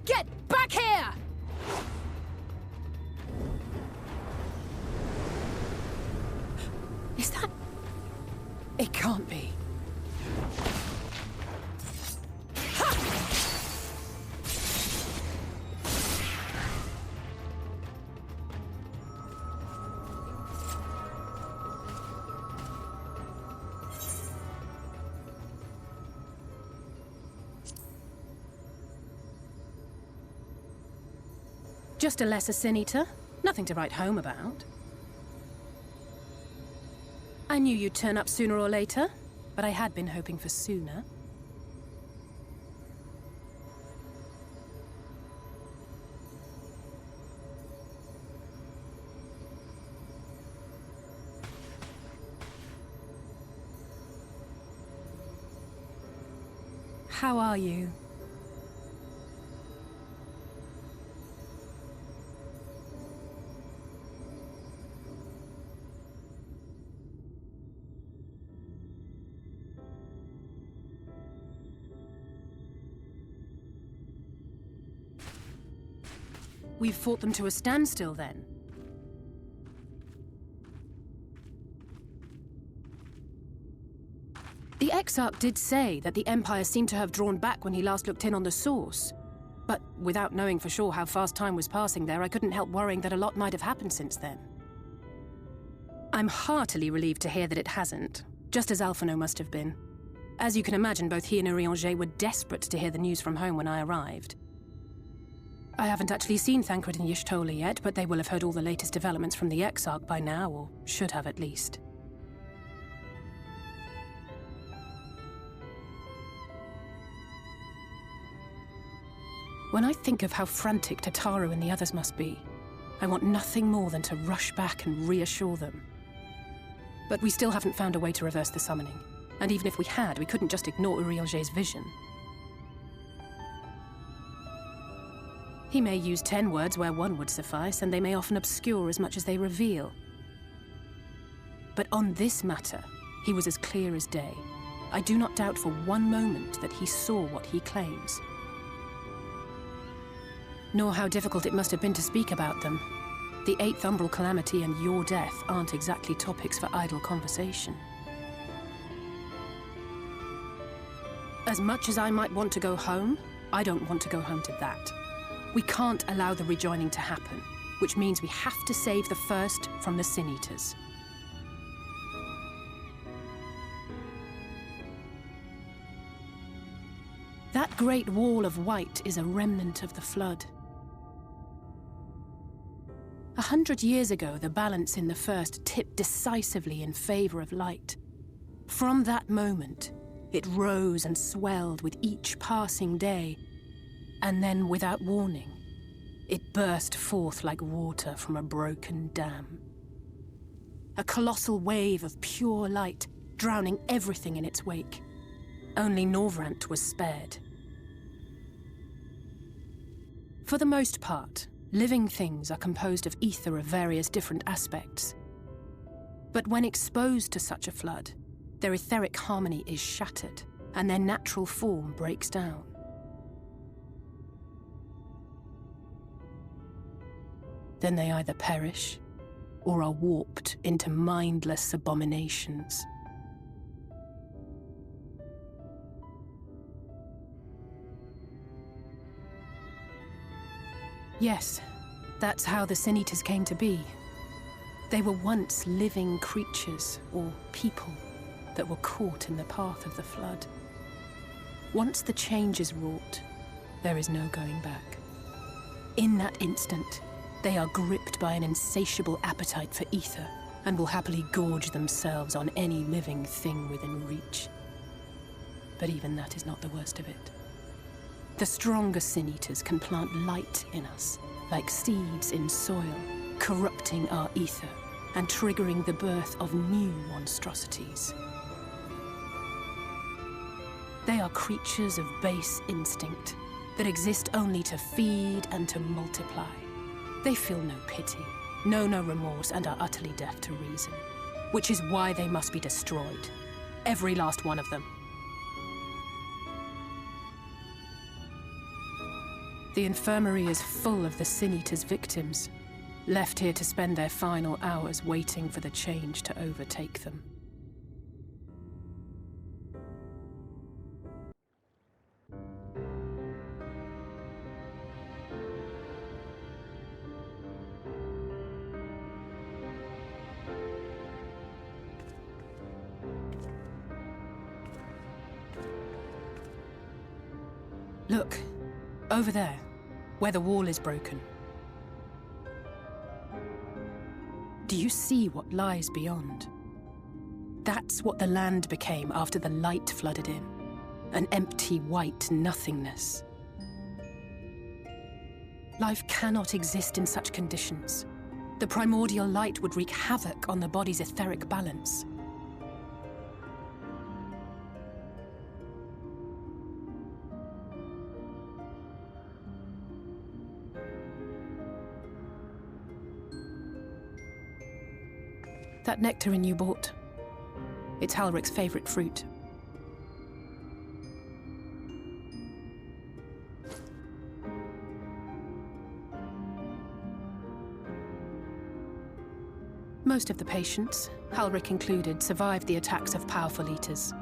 Get back here! Is that... It can't be. Just a lesser sin eater. Nothing to write home about. I knew you'd turn up sooner or later, but I had been hoping for sooner. How are you? We've fought them to a standstill, then. The Exarch did say that the Empire seemed to have drawn back when he last looked in on the source. But without knowing for sure how fast time was passing there, I couldn't help worrying that a lot might have happened since then. I'm heartily relieved to hear that it hasn't, just as Alphino must have been. As you can imagine, both he and Urianger were desperate to hear the news from home when I arrived. I haven't actually seen Thancred and Y'shtola yet, but they will have heard all the latest developments from the Exarch by now, or should have at least. When I think of how frantic Tataru and the others must be, I want nothing more than to rush back and reassure them. But we still haven't found a way to reverse the summoning, and even if we had, we couldn't just ignore Urianger's vision. He may use 10 words where one would suffice, and they may often obscure as much as they reveal. But on this matter, he was as clear as day. I do not doubt for one moment that he saw what he claims. Nor how difficult it must have been to speak about them. The 8th Umbral Calamity and your death aren't exactly topics for idle conversation. As much as I might want to go home, I don't want to go home to that. We can't allow the rejoining to happen, which means we have to save the first from the Sin Eaters. That great wall of white is a remnant of the Flood. 100 years ago, the balance in the First tipped decisively in favor of light. From that moment, it rose and swelled with each passing day, and then, without warning, it burst forth like water from a broken dam. A colossal wave of pure light, drowning everything in its wake. Only Norvrant was spared. For the most part, living things are composed of ether of various different aspects. But when exposed to such a flood, their etheric harmony is shattered, and their natural form breaks down. Then they either perish, or are warped into mindless abominations. Yes, that's how the Sin Eaters came to be. They were once living creatures, or people, that were caught in the path of the Flood. Once the change is wrought, there is no going back. In that instant, they are gripped by an insatiable appetite for ether, and will happily gorge themselves on any living thing within reach. But even that is not the worst of it. The stronger Sin Eaters can plant light in us, like seeds in soil, corrupting our ether, and triggering the birth of new monstrosities. They are creatures of base instinct, that exist only to feed and to multiply. They feel no pity, know no remorse, and are utterly deaf to reason. Which is why they must be destroyed. Every last one of them. The infirmary is full of the Sin Eater's victims, left here to spend their final hours waiting for the change to overtake them. Look, over there, where the wall is broken. Do you see what lies beyond? That's what the land became after the light flooded in. An empty white nothingness. Life cannot exist in such conditions. The primordial light would wreak havoc on the body's etheric balance. That nectarine you bought. It's Halric's favorite fruit. Most of the patients, Halric included, survived the attacks of powerful eaters.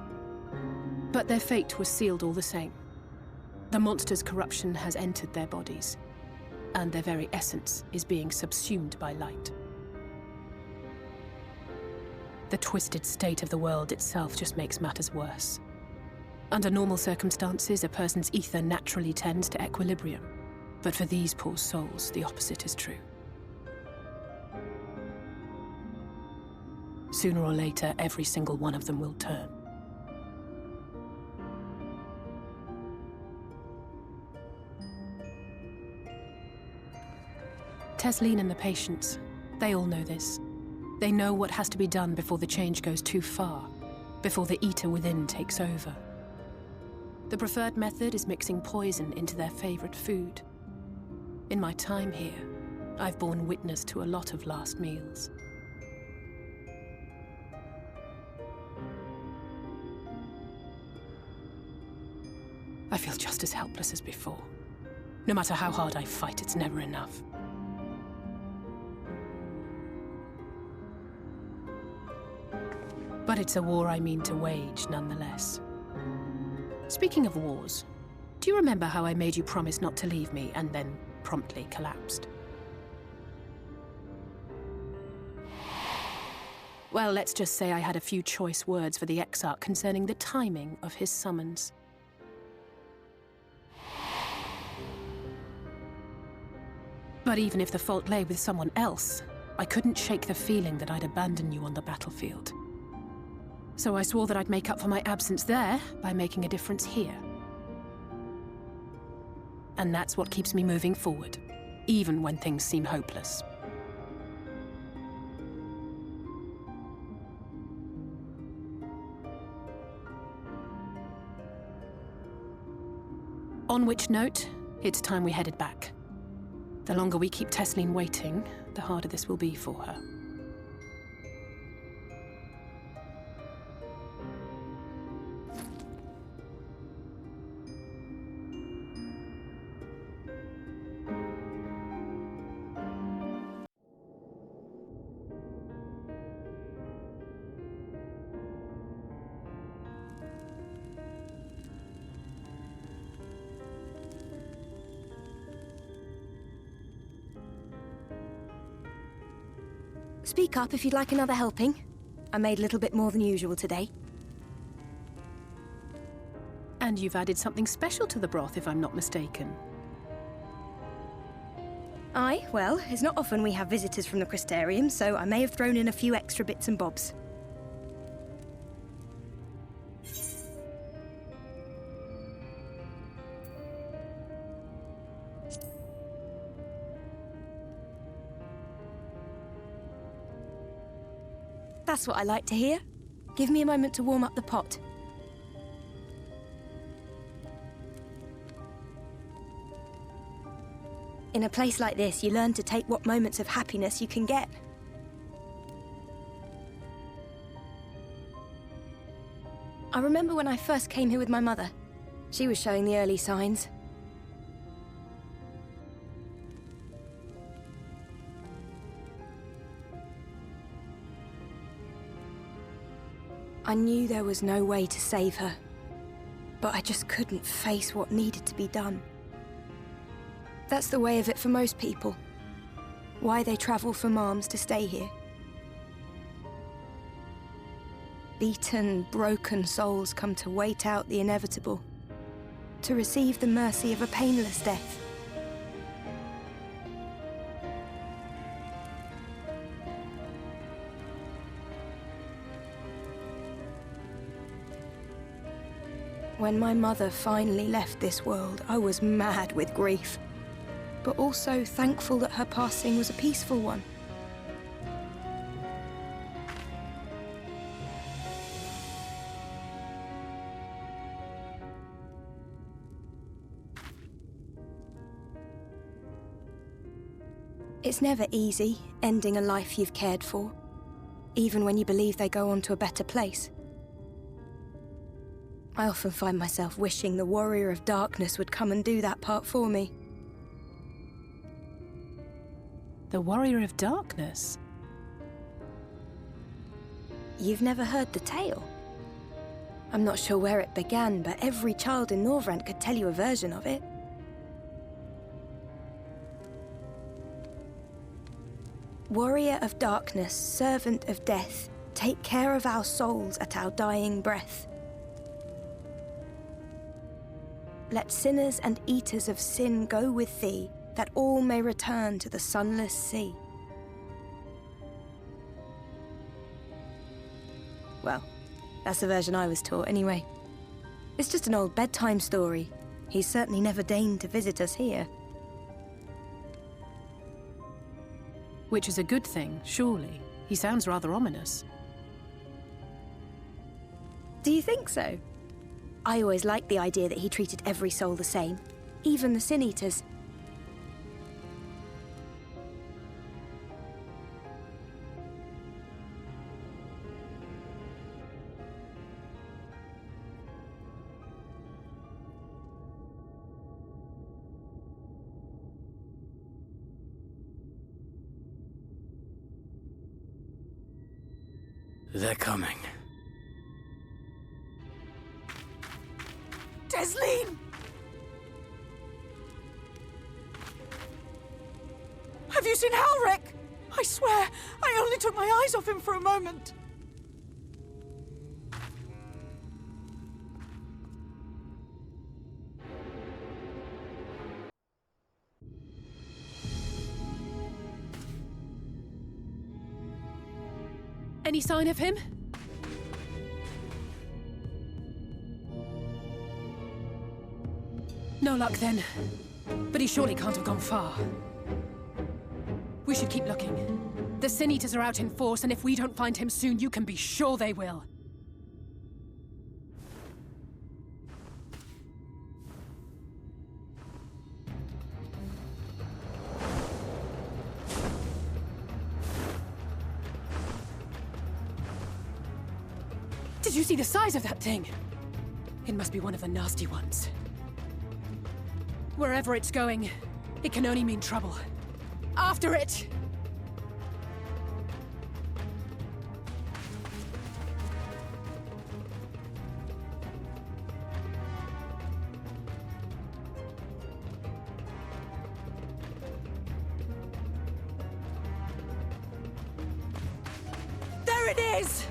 But their fate was sealed all the same. The monster's corruption has entered their bodies, and their very essence is being subsumed by light. The twisted state of the world itself just makes matters worse. Under normal circumstances, a person's ether naturally tends to equilibrium. But for these poor souls, the opposite is true. Sooner or later, every single one of them will turn. Tesleen and the patients, they all know this. They know what has to be done before the change goes too far, before the eater within takes over. The preferred method is mixing poison into their favorite food. In my time here, I've borne witness to a lot of last meals. I feel just as helpless as before. No matter how hard I fight, it's never enough. But it's a war I mean to wage, nonetheless. Speaking of wars, do you remember how I made you promise not to leave me and then promptly collapsed? Well, let's just say I had a few choice words for the Exarch concerning the timing of his summons. But even if the fault lay with someone else, I couldn't shake the feeling that I'd abandon you on the battlefield. So I swore that I'd make up for my absence there by making a difference here. And that's what keeps me moving forward, even when things seem hopeless. On which note, it's time we headed back. The longer we keep Tesleen waiting, the harder this will be for her. Speak up if you'd like another helping. I made a little bit more than usual today. And you've added something special to the broth, if I'm not mistaken. Aye, well, it's not often we have visitors from the Crystarium, so I may have thrown in a few extra bits and bobs. That's what I like to hear. Give me a moment to warm up the pot. In a place like this, you learn to take what moments of happiness you can get. I remember when I first came here with my mother. She was showing the early signs. I knew there was no way to save her, but I just couldn't face what needed to be done. That's the way of it for most people. Why they travel from arms to stay here. Beaten, broken souls come to wait out the inevitable, to receive the mercy of a painless death. When my mother finally left this world, I was mad with grief, but also thankful that her passing was a peaceful one. It's never easy, ending a life you've cared for, even when you believe they go on to a better place. I often find myself wishing the Warrior of Darkness would come and do that part for me. The Warrior of Darkness? You've never heard the tale? I'm not sure where it began, but every child in Norvrent could tell you a version of it. Warrior of Darkness, servant of death, take care of our souls at our dying breath. Let sinners and eaters of sin go with thee, that all may return to the sunless sea. Well, that's the version I was taught anyway. It's just an old bedtime story. He's certainly never deigned to visit us here. Which is a good thing, surely. He sounds rather ominous. Do you think so? I always liked the idea that he treated every soul the same, even the Sin Eaters. They're coming. Desleen! Have you seen Halric? I swear, I only took my eyes off him for a moment. Any sign of him? No luck then. But he surely can't have gone far. We should keep looking. The Sin Eaters are out in force, and if we don't find him soon, you can be sure they will. Did you see the size of that thing? It must be one of the nasty ones. Wherever it's going, it can only mean trouble. After it! There it is!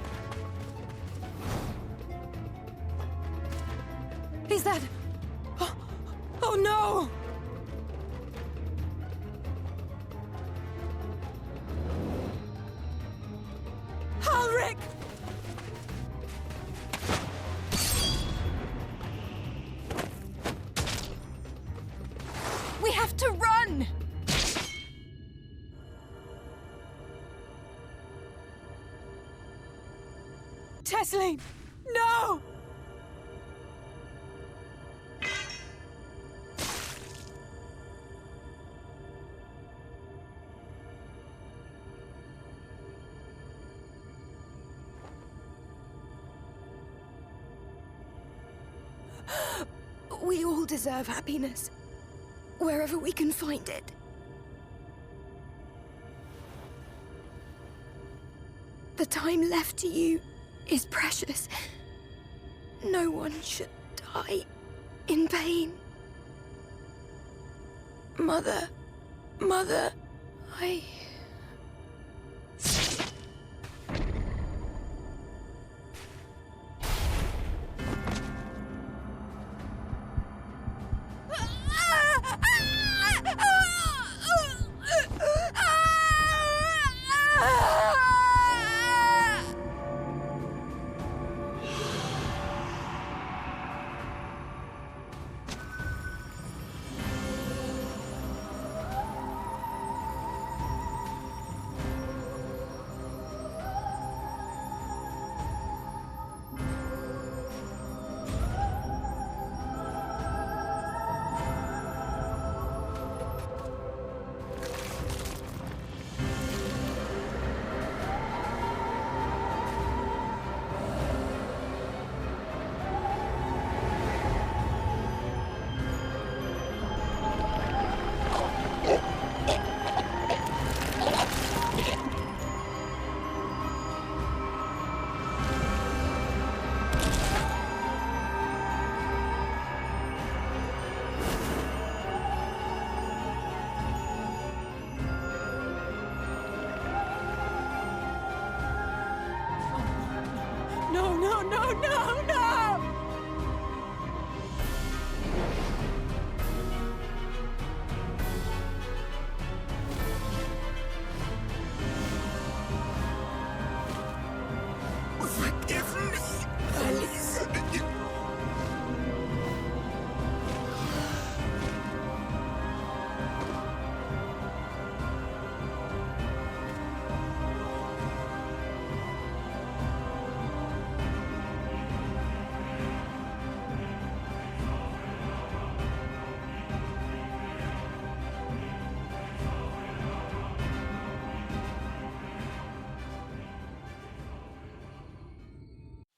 Is that... Oh no! Halric! We have to run! Desleen! No! We all deserve happiness, wherever we can find it. The time left to you is precious. No one should die in vain. Mother, I...